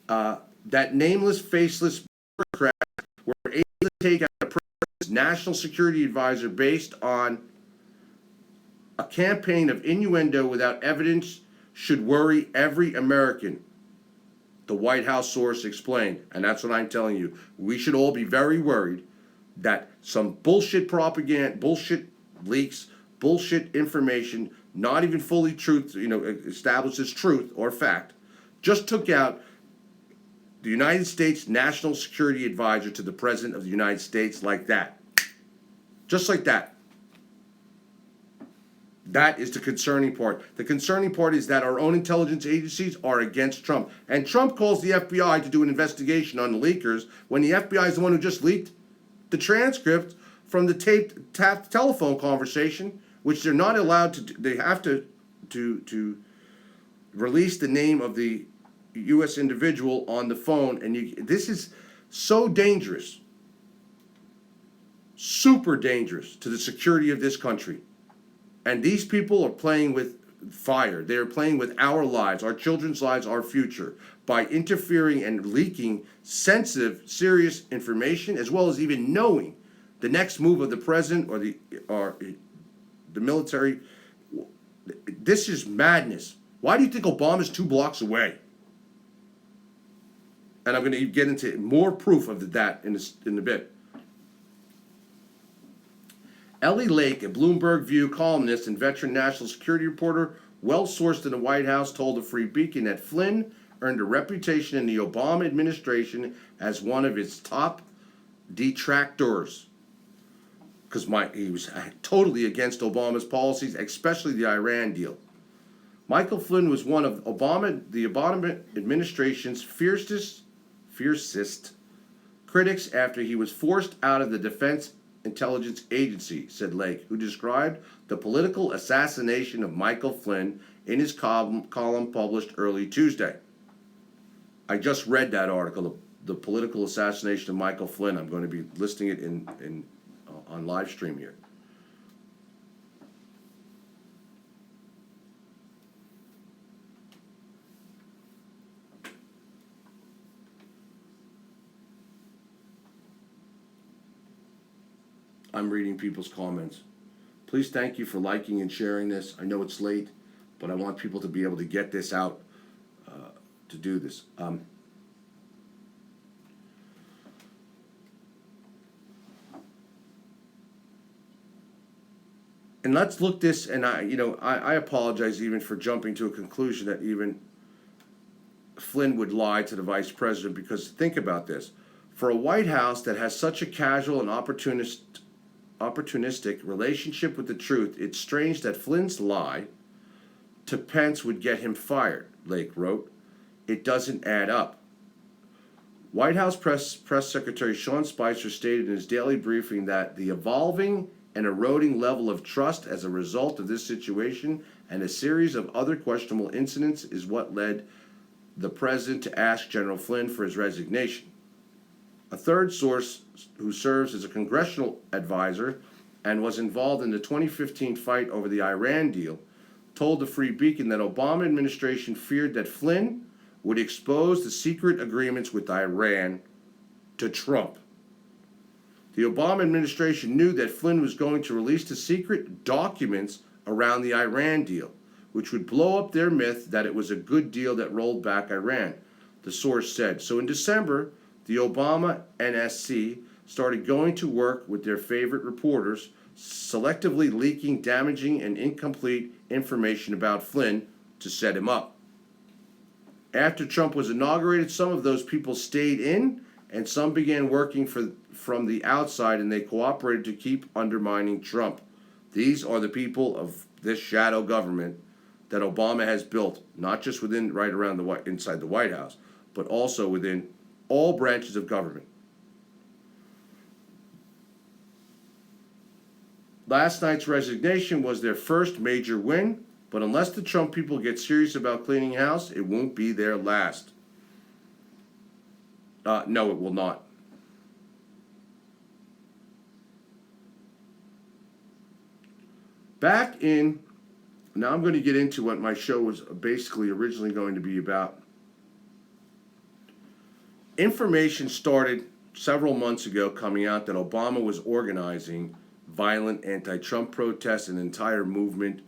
Speaker 1: That nameless, faceless bureaucrat were able to take out the president's national security advisor based on a campaign of innuendo without evidence should worry every American. The White House source explained, and that's what I'm telling you. We should all be very worried that some bullshit propaganda, bullshit leaks, bullshit information, not even fully established as truth or fact, just took out the United States National Security Advisor to the President of the United States like that. Just like that. That is the concerning part. The concerning part is that our own intelligence agencies are against Trump. And Trump calls the FBI to do an investigation on the leakers when the FBI is the one who just leaked the transcript from the tapped telephone conversation, which they're not allowed to do. They have to release the name of the U.S. individual on the phone. And this is so dangerous, super dangerous to the security of this country. And these people are playing with fire. They are playing with our lives, our children's lives, our future, by interfering and leaking sensitive, serious information, as well as even knowing the next move of the president or the military. This is madness. Why do you think Obama's 2 blocks away? And I'm going to get into more proof of that in a bit. Ellie Lake, a Bloomberg View columnist and veteran national security reporter, well-sourced in the White House, told the Free Beacon that Flynn earned a reputation in the Obama administration as one of its top detractors, because he was totally against Obama's policies, especially the Iran deal. Michael Flynn was one of the Obama administration's fiercest critics after he was forced out of the Defense Intelligence Agency, said Lake, who described the political assassination of Michael Flynn in his column published early Tuesday. I just read that article, the political assassination of Michael Flynn. I'm going to be listing it on live stream here. I'm reading people's comments. Please thank you for liking and sharing this. I know it's late, but I want people to be able to get this out to do this. And let's look this, and I apologize even for jumping to a conclusion that even Flynn would lie to the vice president, because think about this. For a White House that has such a casual and opportunistic relationship with the truth, it's strange that Flynn's lie to Pence would get him fired, Lake wrote. It doesn't add up. White House Press Secretary Sean Spicer stated in his daily briefing that the evolving and eroding level of trust as a result of this situation and a series of other questionable incidents is what led the president to ask General Flynn for his resignation. A third source, who serves as a congressional advisor and was involved in the 2015 fight over the Iran deal, told the Free Beacon that Obama administration feared that Flynn would expose the secret agreements with Iran to Trump. The Obama administration knew that Flynn was going to release the secret documents around the Iran deal, which would blow up their myth that it was a good deal that rolled back Iran, the source said. So in December, the Obama NSC started going to work with their favorite reporters, selectively leaking damaging and incomplete information about Flynn to set him up. After Trump was inaugurated, some of those people stayed in, and some began working from the outside, and they cooperated to keep undermining Trump. These are the people of this shadow government that Obama has built, not just right around inside the White House, but also within all branches of government. Last night's resignation was their first major win, but unless the Trump people get serious about cleaning house, it won't be their last. No, it will not. Now I'm going to get into what my show was basically originally going to be about. Information started several months ago coming out that Obama was organizing violent anti-Trump protests and an entire movement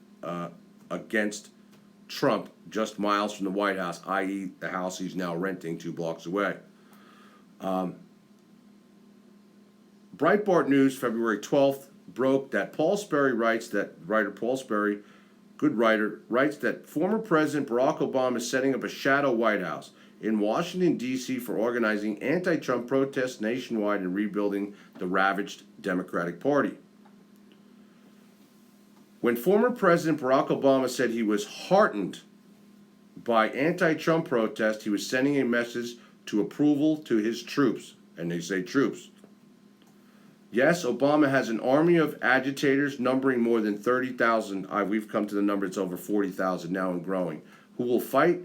Speaker 1: against Trump just miles from the White House, i.e. the house he's now renting 2 blocks away. Breitbart News, February 12th, broke that writer Paul Sperry, good writer, writes that former President Barack Obama is setting up a shadow White House in Washington, D.C. for organizing anti-Trump protests nationwide and rebuilding the ravaged Democratic Party. When former President Barack Obama said he was heartened by anti-Trump protests, he was sending a message to approval to his troops, and they say troops. Yes, Obama has an army of agitators numbering more than 30,000. We've come to the number, it's over 40,000 now and growing, who will fight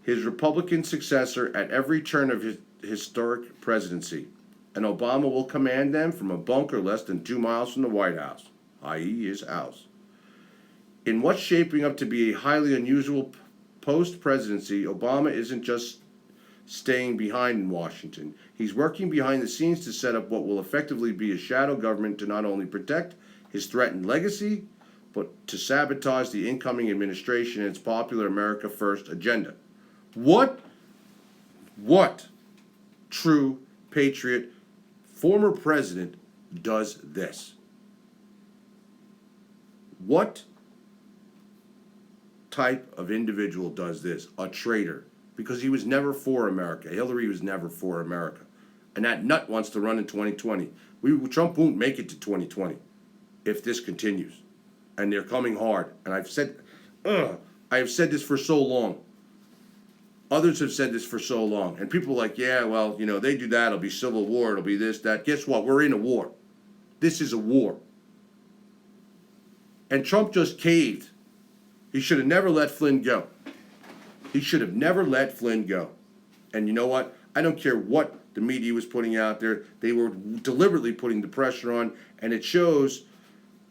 Speaker 1: his Republican successor at every turn of his historic presidency. And Obama will command them from a bunker less than 2 miles from the White House, i.e. his house. In what's shaping up to be a highly unusual post-presidency, Obama isn't just staying behind in Washington. He's working behind the scenes to set up what will effectively be a shadow government to not only protect his threatened legacy, but to sabotage the incoming administration and its popular America First agenda. What true patriot former president does this? What type of individual does this? A traitor. Because he was never for America. Hillary was never for America. And that nut wants to run in 2020. Trump won't make it to 2020 if this continues. And they're coming hard. And I have said this for so long. Others have said this for so long. And people are like, yeah, well, you know, they do that. It'll be civil war. It'll be this, that. Guess what? We're in a war. This is a war. And Trump just caved. He should have never let Flynn go. He should have never let Flynn go. And you know what? I don't care what the media was putting out there. They were deliberately putting the pressure on. And it shows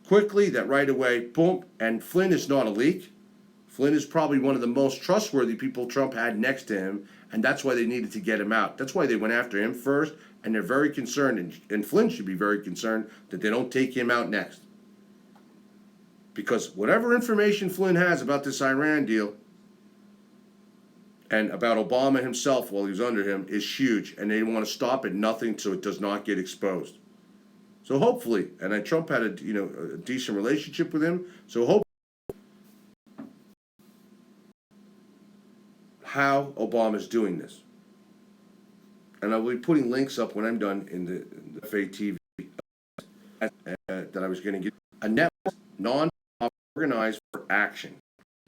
Speaker 1: quickly that right away, boom. And Flynn is not a leak. Flynn is probably one of the most trustworthy people Trump had next to him. And that's why they needed to get him out. That's why they went after him first. And they're very concerned. And Flynn should be very concerned that they don't take him out next. Because whatever information Flynn has about this Iran deal and about Obama himself while he was under him is huge. And they want to stop at nothing so it does not get exposed. So hopefully, and then Trump had a decent relationship with him. So hopefully, how Obama's doing this. And I'll be putting links up when I'm done in the MFA TV that I was going to get. A network, non-organized for action.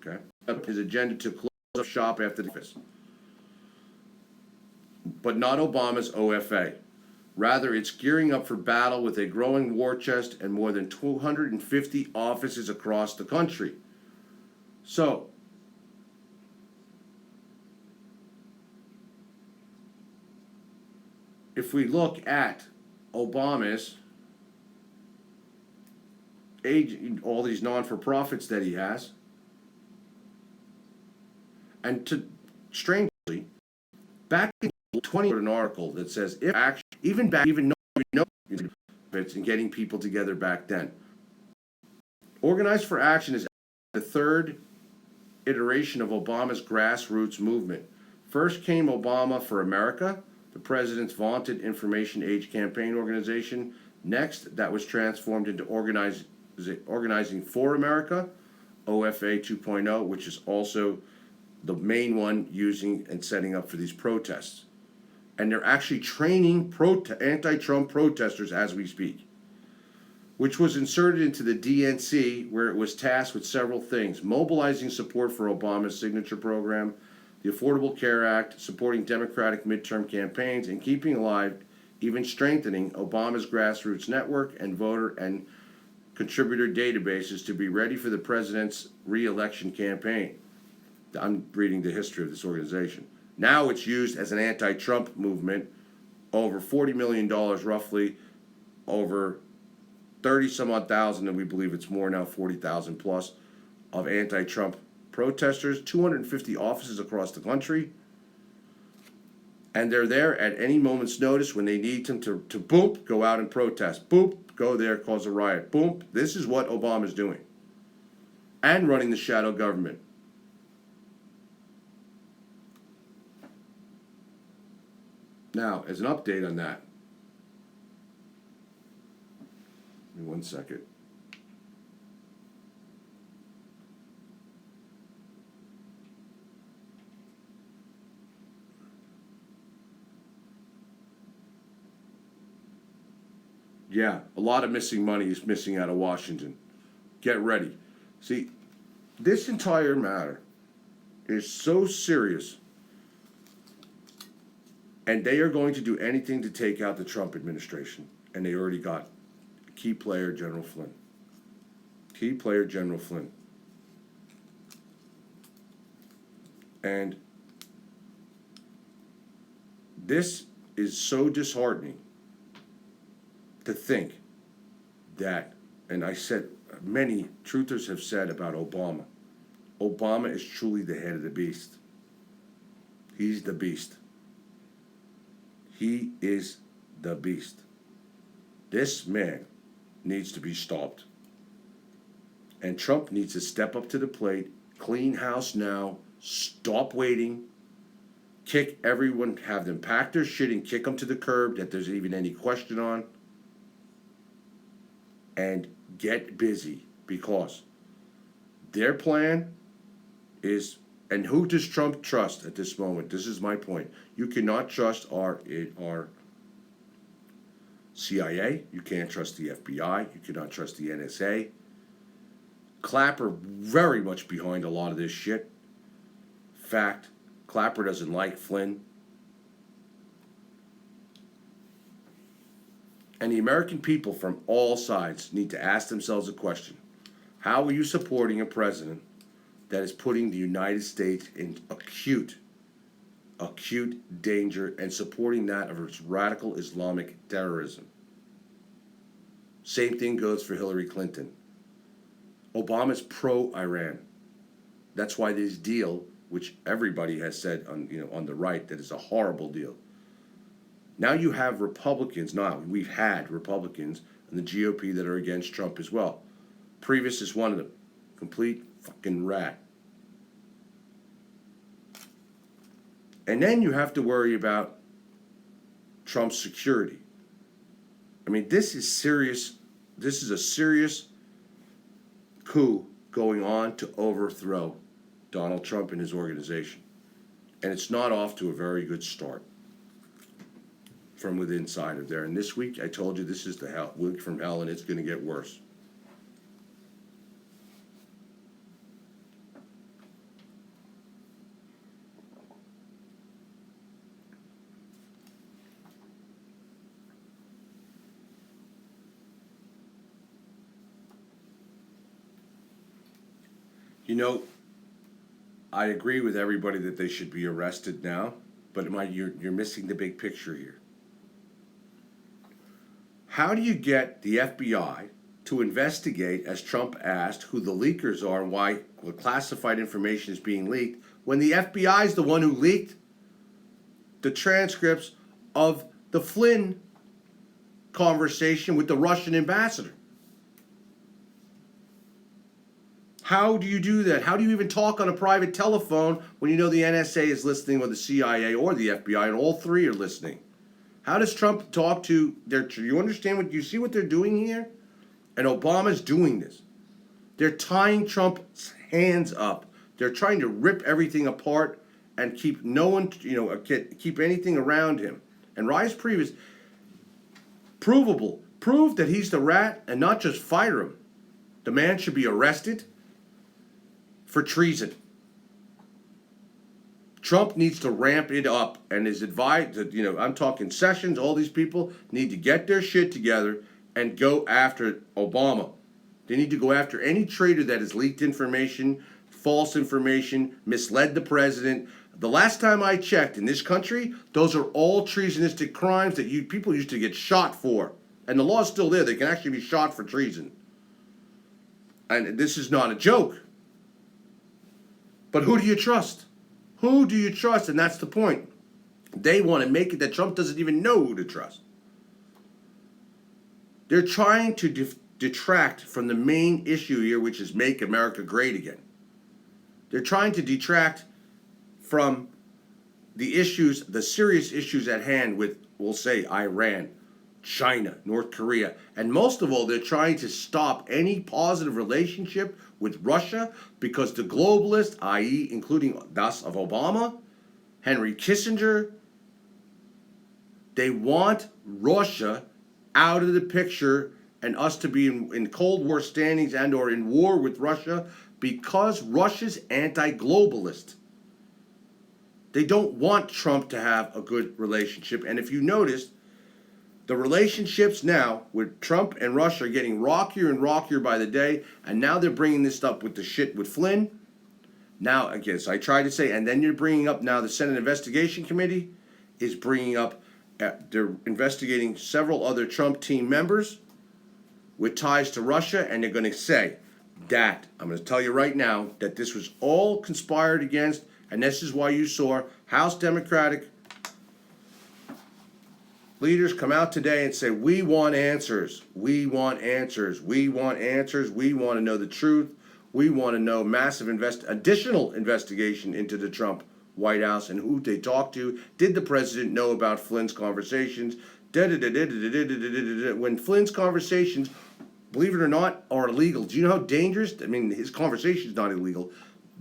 Speaker 1: Okay, his agenda to close up shop after the office, but not Obama's OFA. Rather, it's gearing up for battle with a growing war chest and more than 250 offices across the country. So, if we look at Obama's all these non-for-profits that he has, and to strangely, back in 20, an article that says if action, even and getting people together back then. Organized for Action is the third iteration of Obama's grassroots movement. First came Obama for America, the president's vaunted information age campaign organization. Next, that was transformed into Organizing for America, OFA 2.0, which is also the main one using and setting up for these protests. And they're actually training anti-Trump protesters as we speak, which was inserted into the DNC, where it was tasked with several things: mobilizing support for Obama's signature program, the Affordable Care Act, supporting Democratic midterm campaigns, and keeping alive, even strengthening, Obama's grassroots network and voter and contributor databases to be ready for the president's re-election campaign. I'm reading the history of this organization. Now it's used as an anti-Trump movement. Over $40 million, roughly, over 30-some-odd thousand, and we believe it's more now, 40,000 plus, of anti-Trump protesters, 250 offices across the country. And they're there at any moment's notice when they need them to boom, go out and protest. Boom, go there, cause a riot. Boom. This is what Obama's doing. And running the shadow government. Now, as an update on that, give me 1 second. Yeah, a lot of missing money is missing out of Washington. Get ready. See, this entire matter is so serious, and they are going to do anything to take out the Trump administration. And they already got key player General Flynn. Key player General Flynn. And this is so disheartening to think that, and I said, many truthers have said about Obama, Obama is truly the head of the beast. He's the beast. He is the beast. This man needs to be stopped. And Trump needs to step up to the plate, clean house now, stop waiting, kick everyone, have them pack their shit and kick them to the curb that there's even any question on, and get busy, because Their plan is, and who does Trump trust at this moment? This is my point. You cannot trust our CIA. You can't trust the FBI. You cannot trust the NSA. Clapper very much behind a lot of this shit. Fact, Clapper doesn't like Flynn. And the American people from all sides need to ask themselves a question. How are you supporting a president that is putting the United States in acute danger and supporting that of its radical Islamic terrorism? Same thing goes for Hillary Clinton. Obama's pro-Iran. That's why this deal, which everybody has said on the right that is a horrible deal. Now you have Republicans. We've had Republicans in the GOP that are against Trump as well. Priebus is one of them. Complete fucking rat. And then you have to worry about Trump's security. I mean, this is serious. This is a serious coup going on to overthrow Donald Trump and his organization. And it's not off to a very good start from within inside of there. And this week, I told you, this is the week from hell, and it's going to get worse. You know, I agree with everybody that they should be arrested now, but you're missing the big picture here. How do you get the FBI to investigate, as Trump asked, who the leakers are and why classified information is being leaked, when the FBI is the one who leaked the transcripts of the Flynn conversation with the Russian ambassador? How do you do that? How do you even talk on a private telephone when you know the NSA is listening, or the CIA or the FBI, and all three are listening? How does Trump talk to their... You understand what... You see what they're doing here? And Obama's doing this. They're tying Trump's hands up. They're trying to rip everything apart and keep no one, keep anything around him. And Reince Priebus, prove that he's the rat and not just fire him. The man should be arrested for treason. Trump needs to ramp it up, and his advice, I'm talking Sessions, all these people need to get their shit together and go after Obama. They need to go after any traitor that has leaked information, false information, misled the president. The last time I checked in this country, those are all treasonistic crimes that people used to get shot for. And the law's still there. They can actually be shot for treason. And this is not a joke. But who do you trust? Who do you trust? And that's the point. They want to make it that Trump doesn't even know who to trust. They're trying to detract from the main issue here, which is make America great again. They're trying to detract from the issues, the serious issues at hand with, we'll say, Iran, China, North Korea. And most of all, they're trying to stop any positive relationship with Russia because the globalists, i.e., including us of Obama, Henry Kissinger, they want Russia out of the picture and us to be in Cold War standings and or in war with Russia because Russia's anti-globalist. They don't want Trump to have a good relationship. And if you notice, the relationships now with Trump and Russia are getting rockier and rockier by the day, and now they're bringing this up with the shit with Flynn. Now, again, so I tried to say, and then you're bringing up now the Senate Investigation Committee is bringing up, they're investigating several other Trump team members with ties to Russia, and they're going to say that, I'm going to tell you right now, that this was all conspired against, and this is why you saw House Democratic leaders come out today and say, we want answers. We want answers. We want answers. We want to know the truth. We want to know massive additional investigation into the Trump White House and who they talked to. Did the president know about Flynn's conversations? When Flynn's conversations believe it or not, are illegal. Do you know how dangerous? I mean, his conversation is not illegal.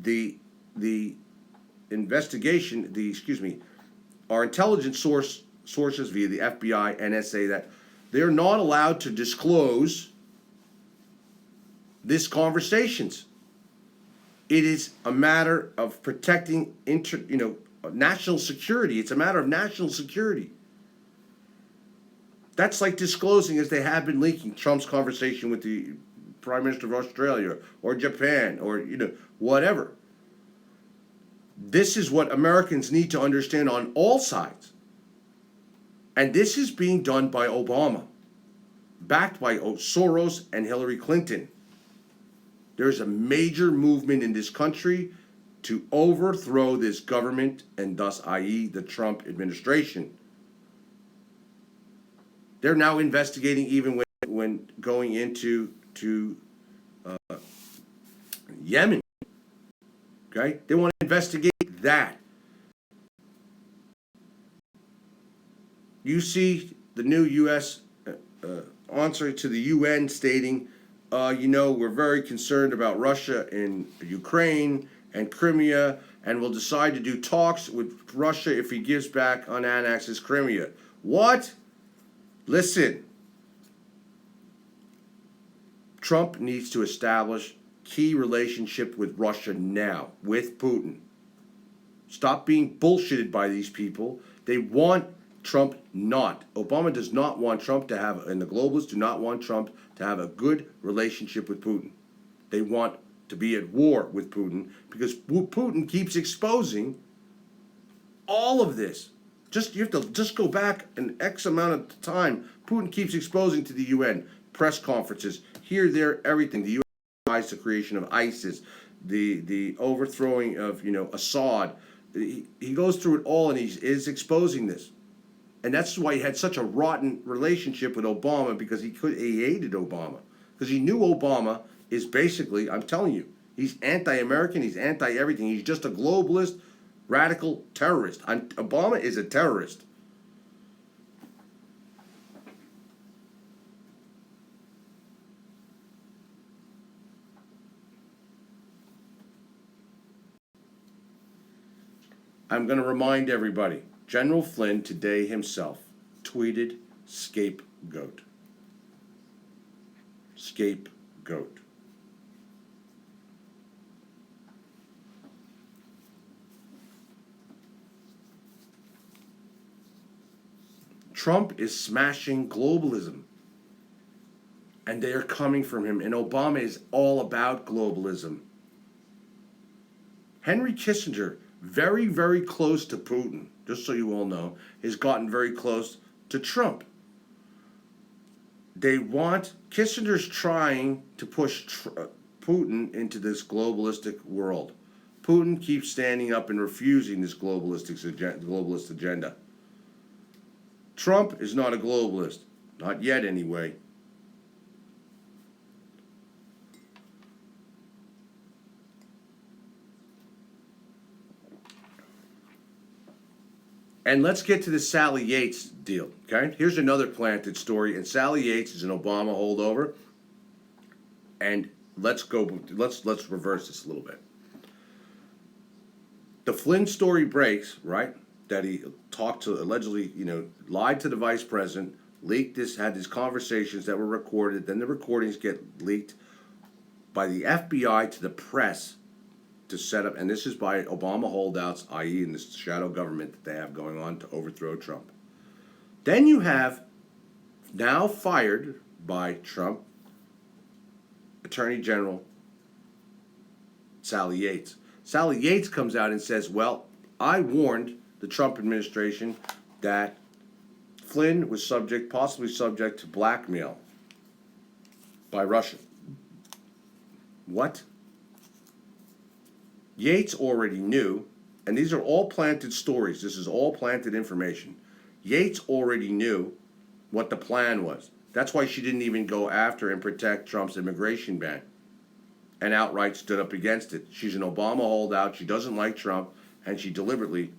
Speaker 1: The investigation, our intelligence sources via the FBI, NSA, that they're not allowed to disclose this conversations. It is a matter of protecting national security. It's a matter of national security. That's like disclosing, as they have been leaking, Trump's conversation with the Prime Minister of Australia or Japan or whatever. This is what Americans need to understand on all sides. And this is being done by Obama, backed by Soros and Hillary Clinton. There's a major movement in this country to overthrow this government and thus, i.e., the Trump administration. They're now investigating even when going into Yemen. Okay? They want to investigate that. You see the new U.S. answer to the UN stating, we're very concerned about Russia in Ukraine and Crimea, and we'll decide to do talks with Russia if he gives back unannexed Crimea. What? Listen. Trump needs to establish key relationship with Russia now, with Putin. Stop being bullshitted by these people. They want Trump not. Obama does not want Trump to have, and the globalists do not want Trump to have a good relationship with Putin. They want to be at war with Putin because Putin keeps exposing all of this. You have to just go back an X amount of time. Putin keeps exposing to the UN, press conferences, here, there, everything. The UN denies the creation of ISIS, the overthrowing of Assad. He goes through it all, and he is exposing this. And that's why he had such a rotten relationship with Obama, because he hated Obama. Because he knew Obama is basically, I'm telling you, he's anti-American, he's anti-everything. He's just a globalist, radical terrorist. Obama is a terrorist. I'm going to remind everybody, General Flynn today himself tweeted scapegoat. Scapegoat. Trump is smashing globalism. And they are coming from him. And Obama is all about globalism. Henry Kissinger, very, very close to Putin, just so you all know, has gotten very close to Trump. Kissinger's trying to push Putin into this globalistic world. Putin keeps standing up and refusing this globalist agenda. Trump is not a globalist. Not yet, anyway. And let's get to the Sally Yates deal, okay? Here's another planted story, and Sally Yates is an Obama holdover. And let's reverse this a little bit. The Flynn story breaks, right? That he allegedly, lied to the vice president, leaked this, had these conversations that were recorded, then the recordings get leaked by the FBI to the press to set up, and this is by Obama holdouts, i.e. in this shadow government that they have going on to overthrow Trump. Then you have, now fired by Trump, Attorney General Sally Yates. Sally Yates comes out and says, well, I warned the Trump administration that Flynn was possibly subject to blackmail by Russia. What? Yates already knew, and these are all planted stories. This is all planted information. Yates already knew what the plan was. That's why she didn't even go after and protect Trump's immigration ban and outright stood up against it. She's an Obama holdout. She doesn't like Trump, and she deliberately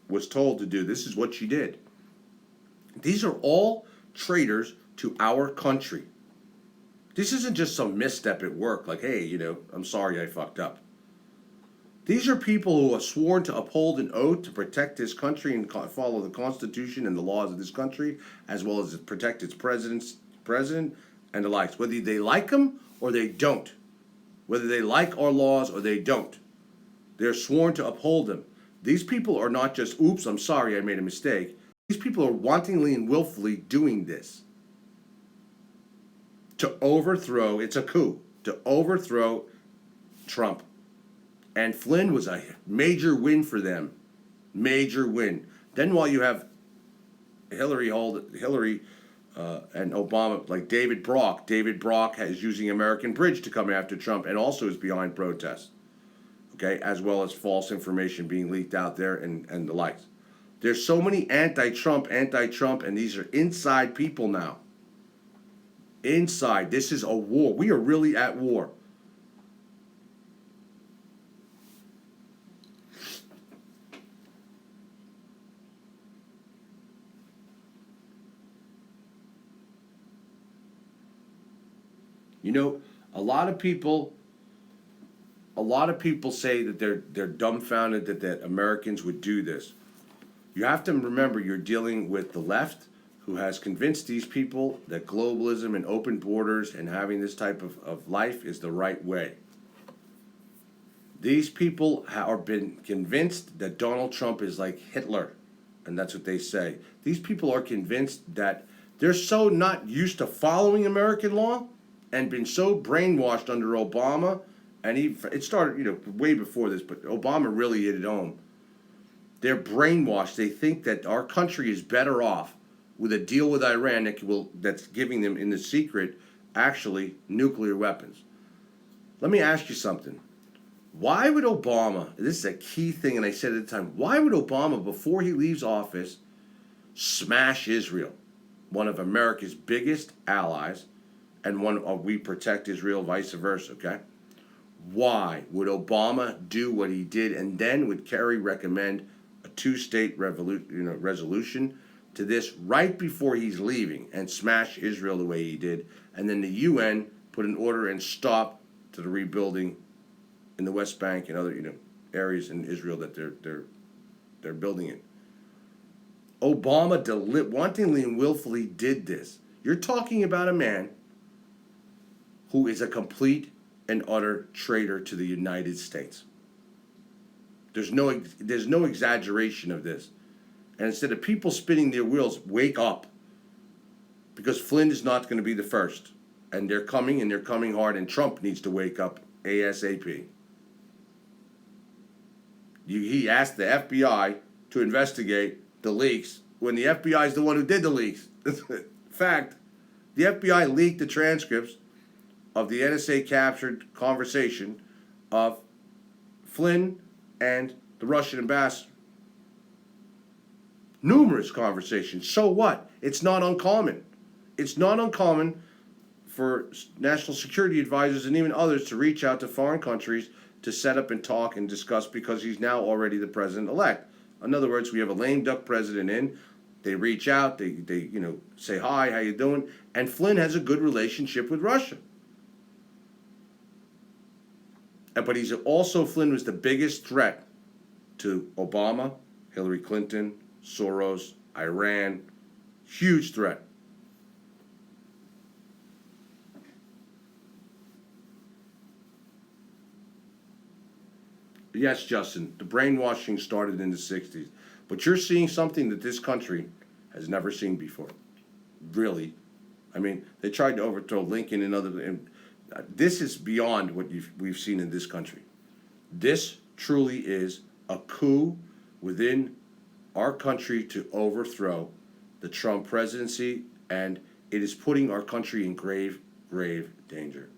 Speaker 1: was told to do. This is what she did. These are all traitors to our country. This isn't just some misstep at work, like, hey, I'm sorry I fucked up. These are people who are sworn to uphold an oath to protect this country and follow the Constitution and the laws of this country, as well as protect its president and the likes, whether they like them or they don't. Whether they like our laws or they don't. They're sworn to uphold them. These people are not just, oops, I'm sorry, I made a mistake. These people are wantonly and willfully doing this to overthrow, it's a coup, to overthrow Trump. And Flynn was a major win for them. Major win. Then while you have Hillary and Obama, like David Brock is using American Bridge to come after Trump and also is behind protests. Okay, as well as false information being leaked out there and the likes. There's so many anti-Trump, and these are inside people now. Inside. This is a war. We are really at war. A lot of people say that they're dumbfounded that Americans would do this. You have to remember you're dealing with the left, who has convinced these people that globalism and open borders and having this type of life is the right way. These people have been convinced that Donald Trump is like Hitler, and that's what they say. These people are convinced that they're so not used to following American law and been so brainwashed under Obama, and it started, way before this, but Obama really hit it home. They're brainwashed. They think that our country is better off with a deal with Iran that's giving them, in the secret, actually nuclear weapons. Let me ask you something. Why would Obama, this is a key thing, and I said at the time, why would Obama, before he leaves office, smash Israel, one of America's biggest allies, and one of we protect Israel, vice versa, okay? Why would Obama do what he did, and then would Kerry recommend a two-state resolution to this right before he's leaving and smash Israel the way he did, and then the UN put an order and stop to the rebuilding in the West Bank and other areas in Israel that they're building in. Obama wantonly and willfully did this. You're talking about a man who is a complete and utter traitor to the United States. There's no exaggeration of this. And instead of people spinning their wheels, wake up. Because Flynn is not going to be the first. And they're coming hard, and Trump needs to wake up ASAP. He asked the FBI to investigate the leaks when the FBI is the one who did the leaks. In fact, the FBI leaked the transcripts of the NSA captured conversation of Flynn and the Russian ambassador. Numerous conversations. So what? It's not uncommon. It's not uncommon for national security advisors and even others to reach out to foreign countries to set up and talk and discuss, because he's now already the president-elect. In other words, we have a lame duck president in. They reach out. They say, hi, how you doing? And Flynn has a good relationship with Russia. But Flynn was the biggest threat to Obama, Hillary Clinton, Soros, Iran. Huge threat. Yes, Justin, the brainwashing started in the 60s. But you're seeing something that this country has never seen before. Really. I mean, they tried to overthrow Lincoln and other... And this is beyond what we've seen in this country. This truly is a coup within our country to overthrow the Trump presidency, and it is putting our country in grave, grave danger.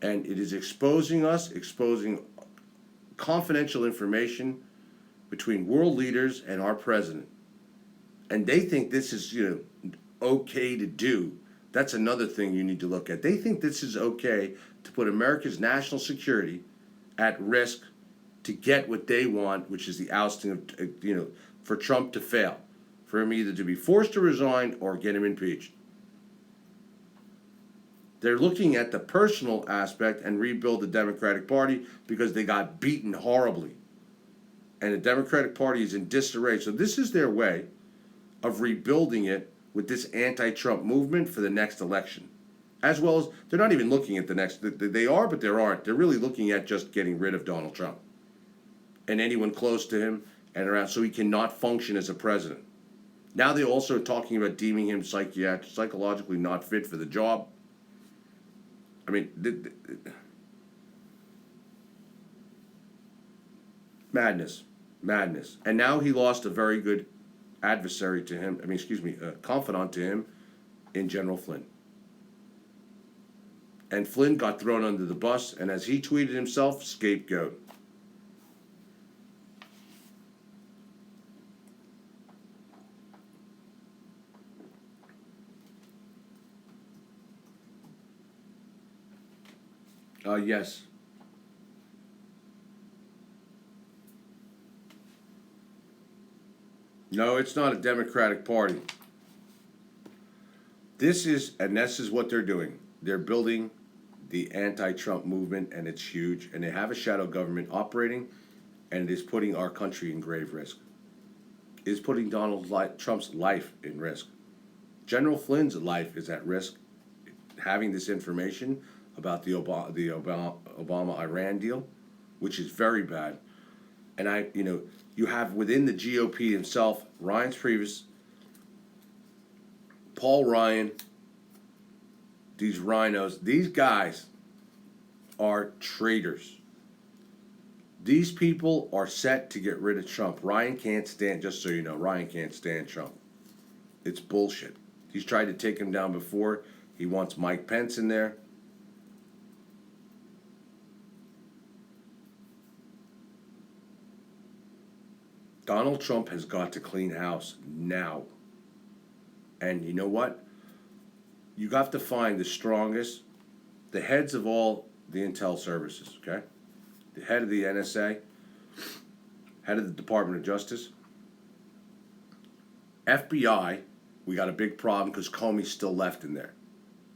Speaker 1: And it is exposing confidential information between world leaders and our president. And they think this is, okay to do. That's another thing you need to look at. They think this is okay to put America's national security at risk to get what they want, which is the ousting of, for Trump to fail, for him either to be forced to resign or get him impeached. They're looking at the personal aspect and rebuild the Democratic Party because they got beaten horribly. And the Democratic Party is in disarray. So this is their way of rebuilding it with this anti-Trump movement for the next election. As well as, they're not even looking at the next, they are, but they aren't. They're really looking at just getting rid of Donald Trump and anyone close to him and around, so he cannot function as a president. Now they're also talking about deeming him psychologically not fit for the job. I mean, madness. And now he lost a very good adversary to him, a confidant to him in General Flynn. And Flynn got thrown under the bus, and as he tweeted himself, scapegoat. Yes. No, it's not a Democratic Party. This is what they're doing. They're building the anti-Trump movement, and it's huge. And they have a shadow government operating, and it is putting our country in grave risk. It is putting Donald Trump's life in risk. General Flynn's life is at risk. Having this information about the Obama-Iran deal, which is very bad. And you have within the GOP himself, Reince Priebus, Paul Ryan, these rhinos, these guys are traitors. These people are set to get rid of Trump. Ryan can't stand, just so you know, Ryan can't stand Trump. It's bullshit. He's tried to take him down before. He wants Mike Pence in there. Donald Trump has got to clean house now. And you know what? You have to find the strongest, the heads of all the intel services, okay? The head of the NSA, head of the Department of Justice, FBI. We got a big problem because Comey's still left in there.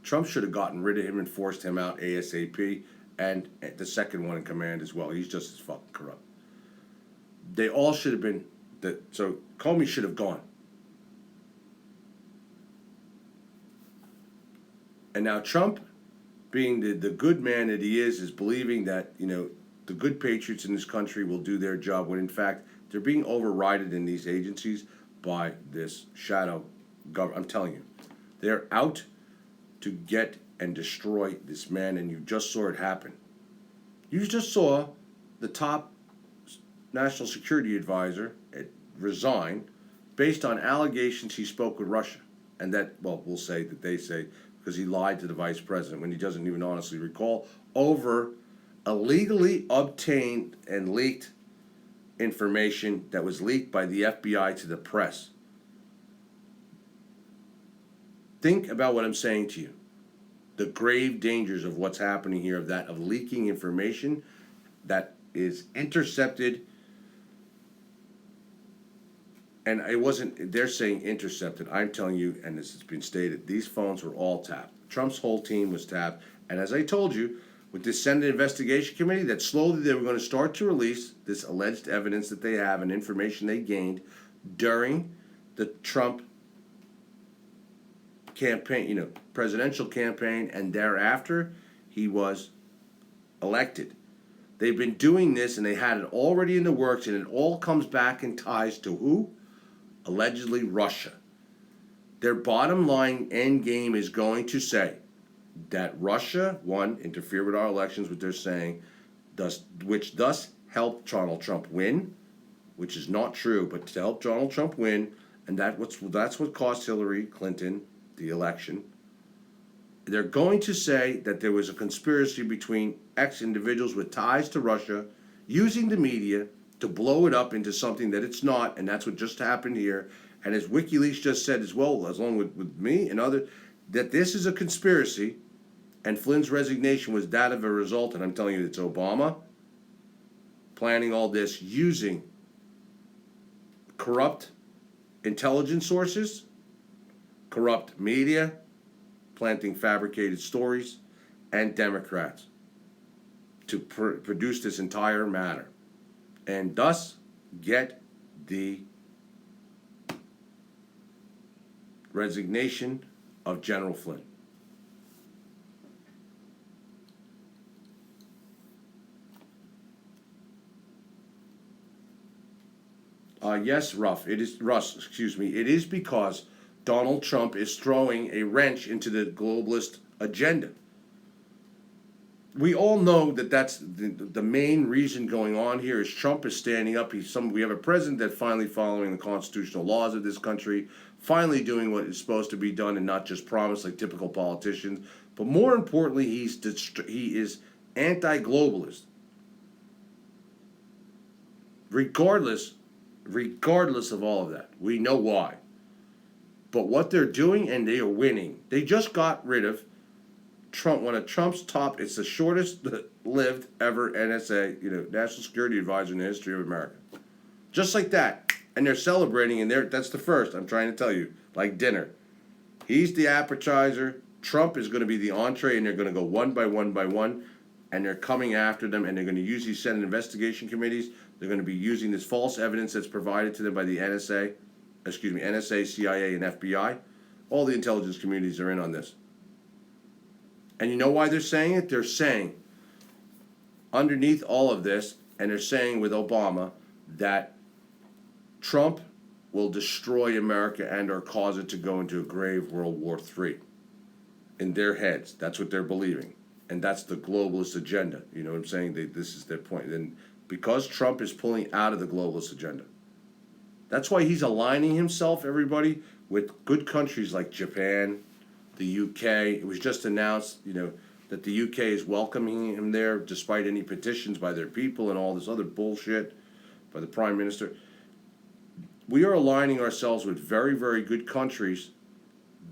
Speaker 1: Trump should have gotten rid of him and forced him out ASAP, and the second one in command as well. He's just as fucking corrupt. They all should have been, so Comey should have gone. And now Trump, being the good man that he is believing that, the good patriots in this country will do their job, when in fact they're being overridden in these agencies by this shadow government. I'm telling you, they're out to get and destroy this man, and you just saw it happen. You just saw the top national security advisor resign based on allegations he spoke with Russia. And that, well, we'll say that they say, because he lied to the vice president when he doesn't even honestly recall, over illegally obtained and leaked information that was leaked by the FBI to the press. Think about what I'm saying to you. The grave dangers of what's happening here, of leaking information that is intercepted. And it wasn't, they're saying intercepted. I'm telling you, and this has been stated, these phones were all tapped. Trump's whole team was tapped. And as I told you, with this Senate investigation committee, that slowly they were going to start to release this alleged evidence that they have and information they gained during the Trump campaign, presidential campaign, and thereafter he was elected. They've been doing this, and they had it already in the works, and it all comes back in ties to who? Allegedly Russia. Their bottom line end game is going to say that Russia, one, interfered with our elections, what they're saying, which thus helped Donald Trump win, which is not true, but to help Donald Trump win, and that's what cost Hillary Clinton the election. They're going to say that there was a conspiracy between ex-individuals with ties to Russia using the media to blow it up into something that it's not, and that's what just happened here. And as WikiLeaks just said as well, along with me and others, that this is a conspiracy, and Flynn's resignation was that of a result, and I'm telling you, it's Obama planning all this using corrupt intelligence sources, corrupt media, planting fabricated stories and Democrats to produce this entire matter, and thus get the resignation of General Flynn. Yes, Russ. It is because Donald Trump is throwing a wrench into the globalist agenda. We all know that that's the main reason going on here is Trump is standing up. We have a president that's finally following the constitutional laws of this country, finally doing what is supposed to be done and not just promise like typical politicians. But more importantly, he is anti-globalist. Regardless of all of that, we know why. But what they're doing, and they are winning. They just got rid of Trump, one of Trump's top. It's the shortest lived ever NSA, National Security Advisor in the history of America. Just like that, and they're celebrating, and that's the first. I'm trying to tell you, like dinner. He's the appetizer. Trump is going to be the entree, and they're going to go one by one by one, and they're coming after them, and they're going to use these Senate investigation committees. They're going to be using this false evidence that's provided to them by the NSA, CIA, and FBI. All the intelligence communities are in on this. And you know why they're saying it? They're saying, underneath all of this, and they're saying with Obama, that Trump will destroy America and or cause it to go into a grave World War III. In their heads, that's what they're believing. And that's the globalist agenda. You know what I'm saying? This is their point. And because Trump is pulling out of the globalist agenda, that's why he's aligning himself, everybody, with good countries like Japan, the UK. It was just announced, that the UK is welcoming him there despite any petitions by their people and all this other bullshit by the Prime Minister. We are aligning ourselves with very, very good countries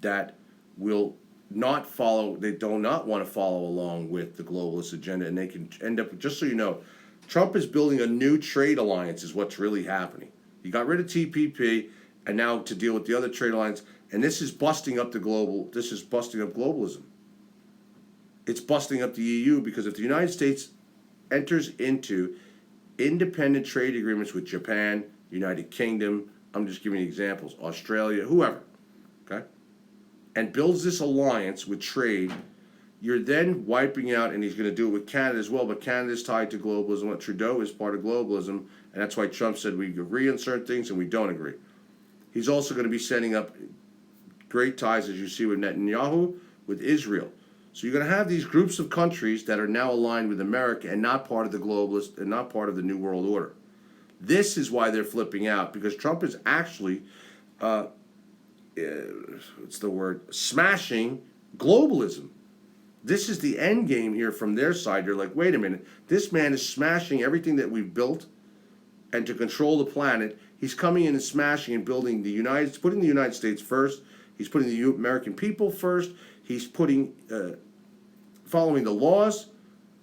Speaker 1: that will not follow, they do not want to follow along with the globalist agenda, and they can end up, just so you know, Trump is building a new trade alliance is what's really happening. He got rid of TPP, and now to deal with the other trade alliance, and this is busting up globalism. It's busting up the EU, because if the United States enters into independent trade agreements with Japan, United Kingdom, I'm just giving you examples, Australia, whoever, okay, and builds this alliance with trade, you're then wiping out, and he's going to do it with Canada as well, but Canada's tied to globalism. What Trudeau is part of globalism, and that's why Trump said we agree on certain things and we don't agree. He's also going to be setting up great ties, as you see with Netanyahu, with Israel. So you're going to have these groups of countries that are now aligned with America and not part of the globalist and not part of the New World Order. This is why they're flipping out, because Trump is actually, smashing globalism. This is the end game here from their side. They're like, wait a minute, this man is smashing everything that we've built, and to control the planet, he's coming in and smashing and putting the United States first. He's putting the American people first. He's following the laws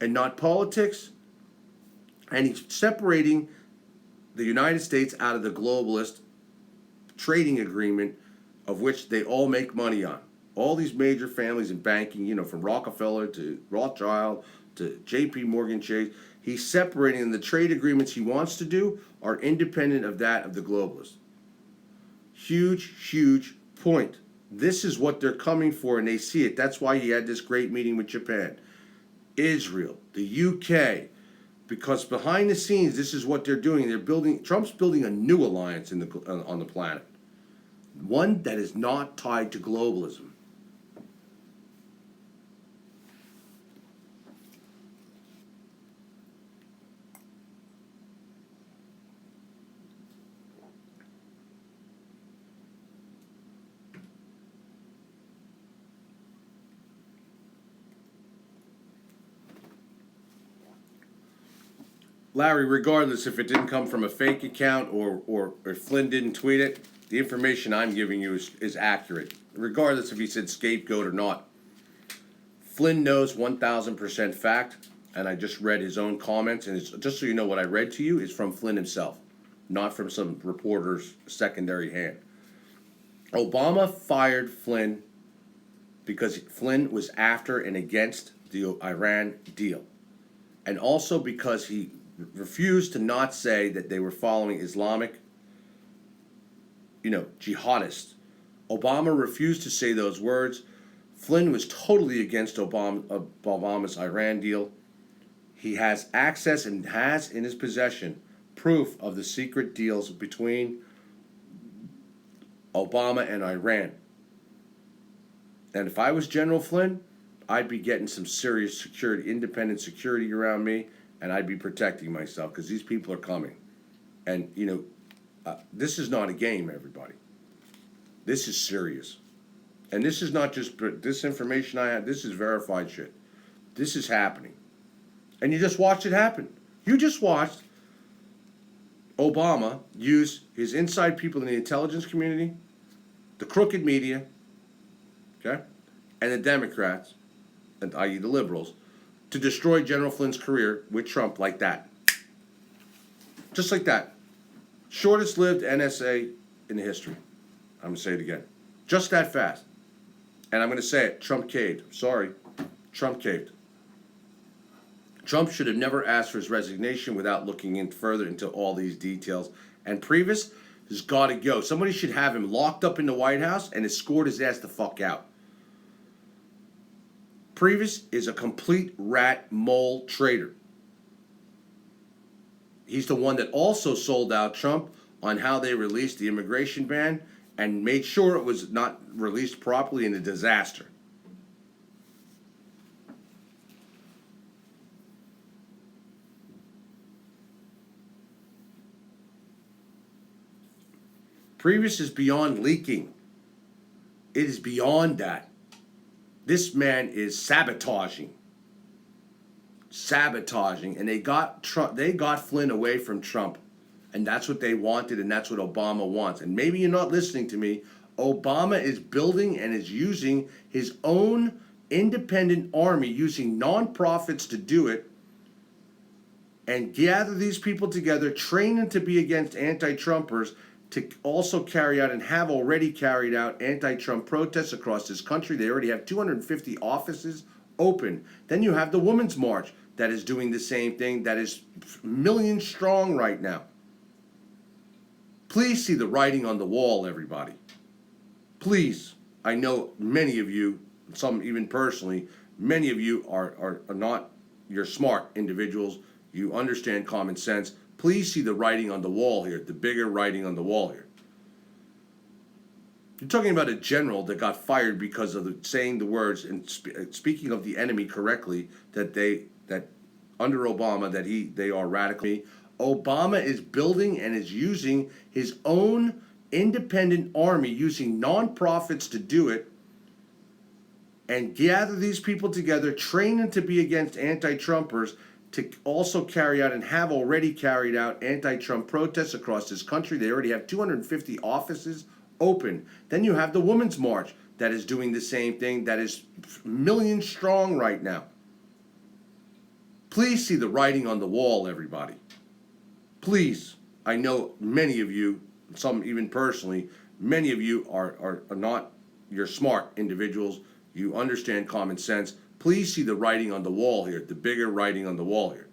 Speaker 1: and not politics. And he's separating the United States out of the globalist trading agreement, of which they all make money on. All these major families in banking, from Rockefeller to Rothschild to J.P. Morgan Chase, he's separating, and the trade agreements he wants to do are independent of that of the globalists. Huge, huge point. This is what they're coming for, and they see it. That's why he had this great meeting with Japan, Israel, the UK, because behind the scenes, this is what they're doing. Trump's building a new alliance on the planet, one that is not tied to globalism. Larry, regardless if it didn't come from a fake account or if Flynn didn't tweet it, the information I'm giving you is accurate, regardless if he said scapegoat or not. Flynn knows 1,000% fact, and I just read his own comments, and just so you know, what I read to you is from Flynn himself, not from some reporter's secondary hand. Obama fired Flynn because Flynn was after and against the Iran deal. And also because he refused to not say that they were following Islamic, jihadists. Obama refused to say those words. Flynn was totally against Obama's Iran deal. He has access and has in his possession proof of the secret deals between Obama and Iran. And if I was General Flynn, I'd be getting some serious security, independent security around me, and I'd be protecting myself because these people are coming. And, this is not a game, everybody. This is serious. And this is not just this information I have. This is verified shit. This is happening. And you just watched it happen. You just watched Obama use his inside people in the intelligence community, the crooked media, okay, and the Democrats, and i.e. the liberals, to destroy General Flynn's career with Trump like that. Just like that. Shortest lived NSA in history. I'm going to say it again. Just that fast. And I'm going to say it. Trump caved. Sorry. Trump caved. Trump should have never asked for his resignation without looking in further into all these details. And Priebus has got to go. Somebody should have him locked up in the White House and escort his ass the fuck out. Priebus is a complete rat, mole, traitor. He's the one that also sold out Trump on how they released the immigration ban and made sure it was not released properly in a disaster. Priebus is beyond leaking. It is beyond that. This man is sabotaging, and they got Trump. They got Flynn away from Trump, and that's what they wanted, and that's what Obama wants. And maybe you're not listening to me. Obama is building and is using his own independent army, using nonprofits to do it, and gather these people together, train them to be against anti-Trumpers, to also carry out and have already carried out anti-Trump protests across this country. They already have 250 offices open. Then you have the Women's March that is doing the same thing, that is millions strong right now. Please see the writing on the wall, everybody. Please. I know many of you, some even personally, many of you are not, you're smart individuals. You understand common sense. Please see the writing on the wall here, the bigger writing on the wall here. You're talking about a general that got fired because of saying the words and speaking of the enemy correctly, that under Obama they are radical. Obama is building and is using his own independent army, using nonprofits to do it, and gather these people together, train them to be against anti-Trumpers, to also carry out and have already carried out anti-Trump protests across this country. They already have 250 offices open. Then you have the Women's March that is doing the same thing, that is millions strong right now. Please see the writing on the wall, everybody. Please. I know many of you, some even personally, many of you are not, you're smart individuals. You understand common sense. Please see the writing on the wall here, the bigger writing on the wall here.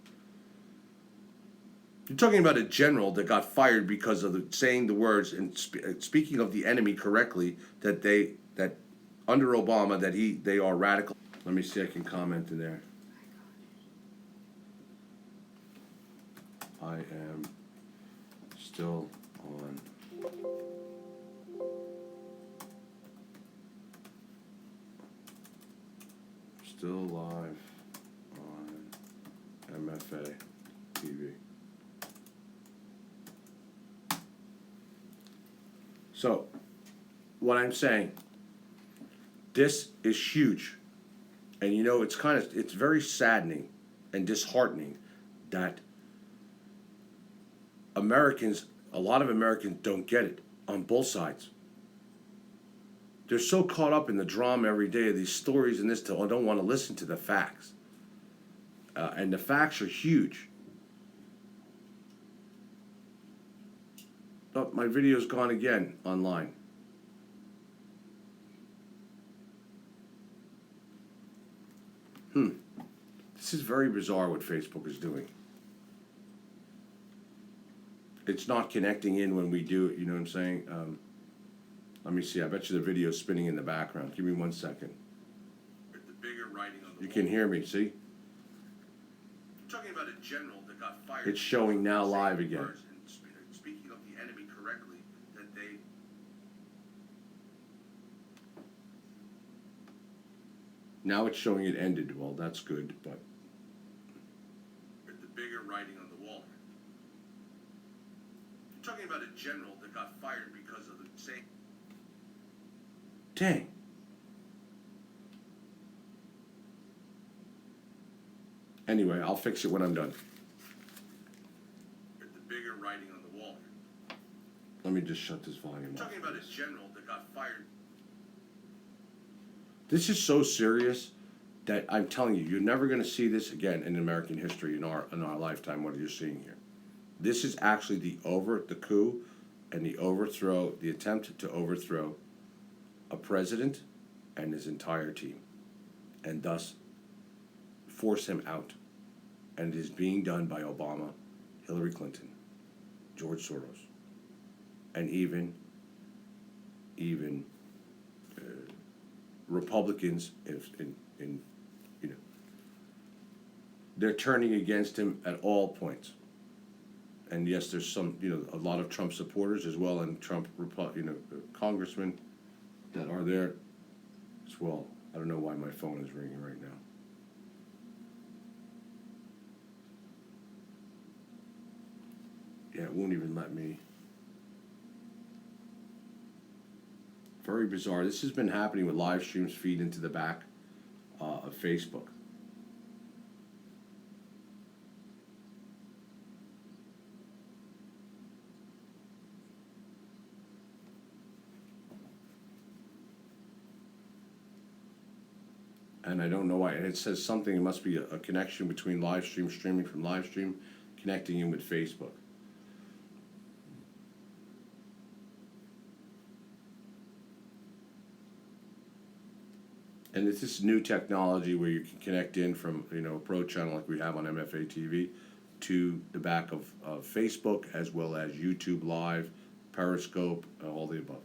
Speaker 1: You're talking about a general that got fired because of saying the words and speaking of the enemy correctly, that under Obama they are radical. Let me see if I can comment in there. I am still on. Still live on MFA TV. So, what I'm saying, this is huge. And it's very saddening and disheartening that a lot of Americans don't get it on both sides. They're so caught up in the drama every day of these stories and this, I don't want to listen to the facts. And the facts are huge. Oh, my video's gone again online. This is very bizarre what Facebook is doing. It's not connecting in when we do it, you know what I'm saying? Let me see, I bet you the video's spinning in the background. Give me 1 second.
Speaker 2: The bigger writing on the
Speaker 1: You can hear me, see?
Speaker 2: I'm talking about a general that got fired.
Speaker 1: It's showing now live again.
Speaker 2: And speaking of the enemy correctly, that they.
Speaker 1: Now it's showing it ended. Well, that's good, but
Speaker 2: The bigger writing on the wall. I'm talking about a general that got fired because of the same.
Speaker 1: dang. Anyway, I'll fix it when I'm done.
Speaker 2: The bigger writing on the wall.
Speaker 1: Let me just shut this volume
Speaker 2: I'm
Speaker 1: off.
Speaker 2: talking about a general that got fired.
Speaker 1: This is so serious that I'm telling you, you're never going to see this again in American history in our lifetime. What you're seeing here, this is actually the coup, and the attempt to overthrow a president and his entire team, and thus force him out. And it is being done by Obama, Hillary Clinton, George Soros, and even Republicans in you know, they're turning against him at all points. And yes, there's some, a lot of Trump supporters as well, and Trump congressmen that are there as well. I don't know why my phone is ringing right now. Yeah, it won't even let me. Very bizarre. This has been happening with live streams feed into the back of Facebook. And I don't know why. And it says something, it must be a connection between live stream, streaming from live stream, connecting in with Facebook. And it's this new technology where you can connect in from, a pro channel like we have on MFA TV to the back of Facebook, as well as YouTube Live, Periscope, all the above.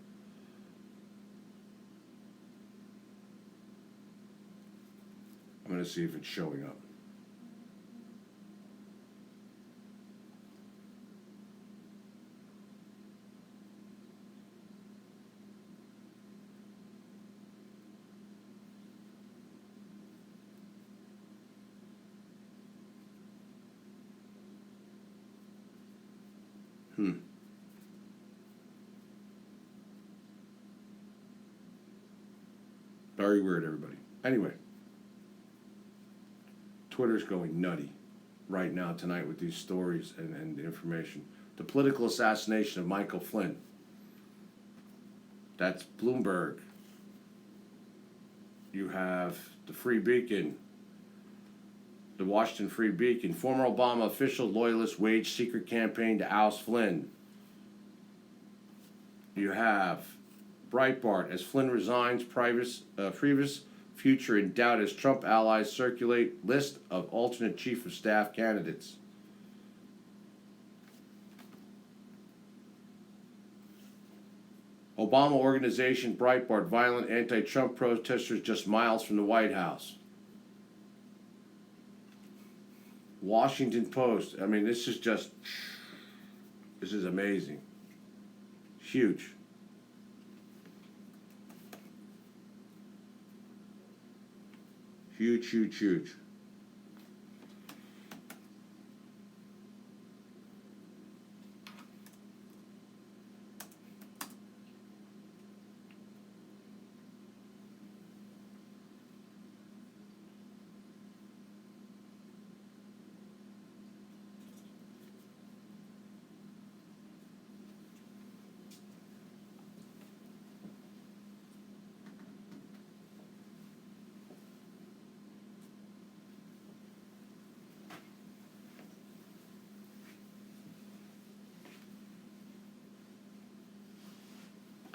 Speaker 1: I'm going to see if it's showing up. Very weird, everybody. Anyway, Twitter's going nutty right now tonight with these stories and information. The political assassination of Michael Flynn. That's Bloomberg. You have the Free Beacon, the Washington Free Beacon. Former Obama official loyalists waged secret campaign to oust Flynn. You have Breitbart, as Flynn resigns, Priebus future in doubt as Trump allies circulate list of alternate chief of staff candidates. Obama organization Breitbart, violent anti-Trump protesters just miles from the White House. Washington Post, I mean, this is amazing. Huge. Huge, huge, huge.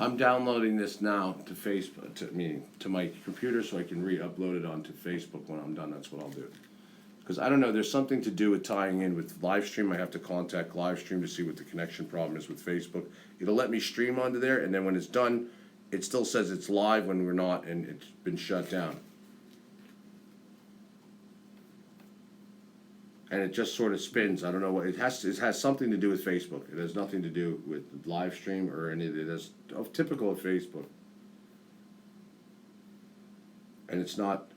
Speaker 1: I'm downloading this now to Facebook, to my computer, so I can re-upload it onto Facebook when I'm done. That's what I'll do. Because I don't know, there's something to do with tying in with live stream. I have to contact live stream to see what the connection problem is with Facebook. It'll let me stream onto there, and then when it's done, it still says it's live when we're not, and it's been shut down. And it just sort of spins. I don't know what it has something to do with Facebook. It has nothing to do with live stream or any of it. Is typical of Facebook. And it's not.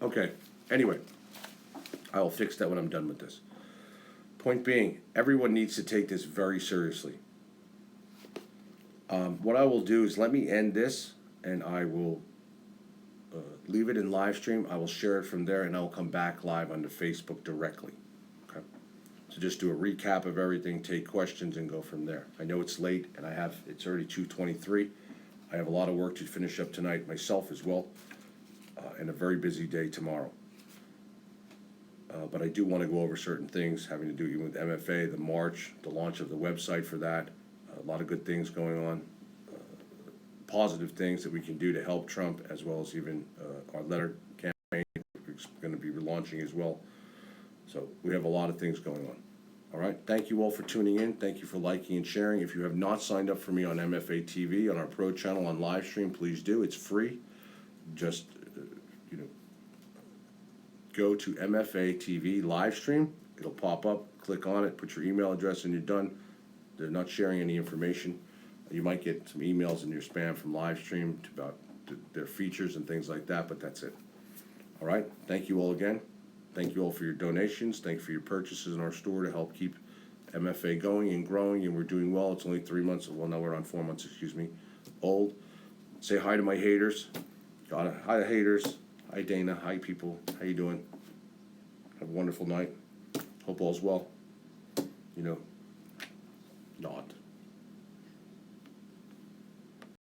Speaker 1: Okay. Anyway, I will fix that when I'm done with this. Point being, everyone needs to take this very seriously. What I will do is let me end this, and I will leave it in live stream. I will share it from there, and I will come back live onto Facebook directly. Okay. So just do a recap of everything, take questions, and go from there. I know it's late, and it's already 2:23. I have a lot of work to finish up tonight myself as well, and a very busy day tomorrow. But I do want to go over certain things having to do even with MFA, the March, the launch of the website for that. A lot of good things going on, positive things that we can do to help Trump, as well as even our letter campaign we're going to be relaunching as well. So we have a lot of things going on. All right, thank you all for tuning in. Thank you for liking and sharing. If you have not signed up for me on MFA TV, on our Pro channel on live stream, please do. It's free. Just go to MFA TV live stream. It'll pop up. Click on it. Put your email address, and you're done. They're not sharing any information. You might get some emails in your spam from live stream about their features and things like that, but that's it. All right. Thank you all again. Thank you all for your donations. Thank you for your purchases in our store to help keep MFA going and growing, and we're doing well. It's only 3 months. Well, now we're on 4 months. Old. Say hi to my haters. Hi, haters. Hi, Dana. Hi, people. How you doing? Have a wonderful night. Hope all's well.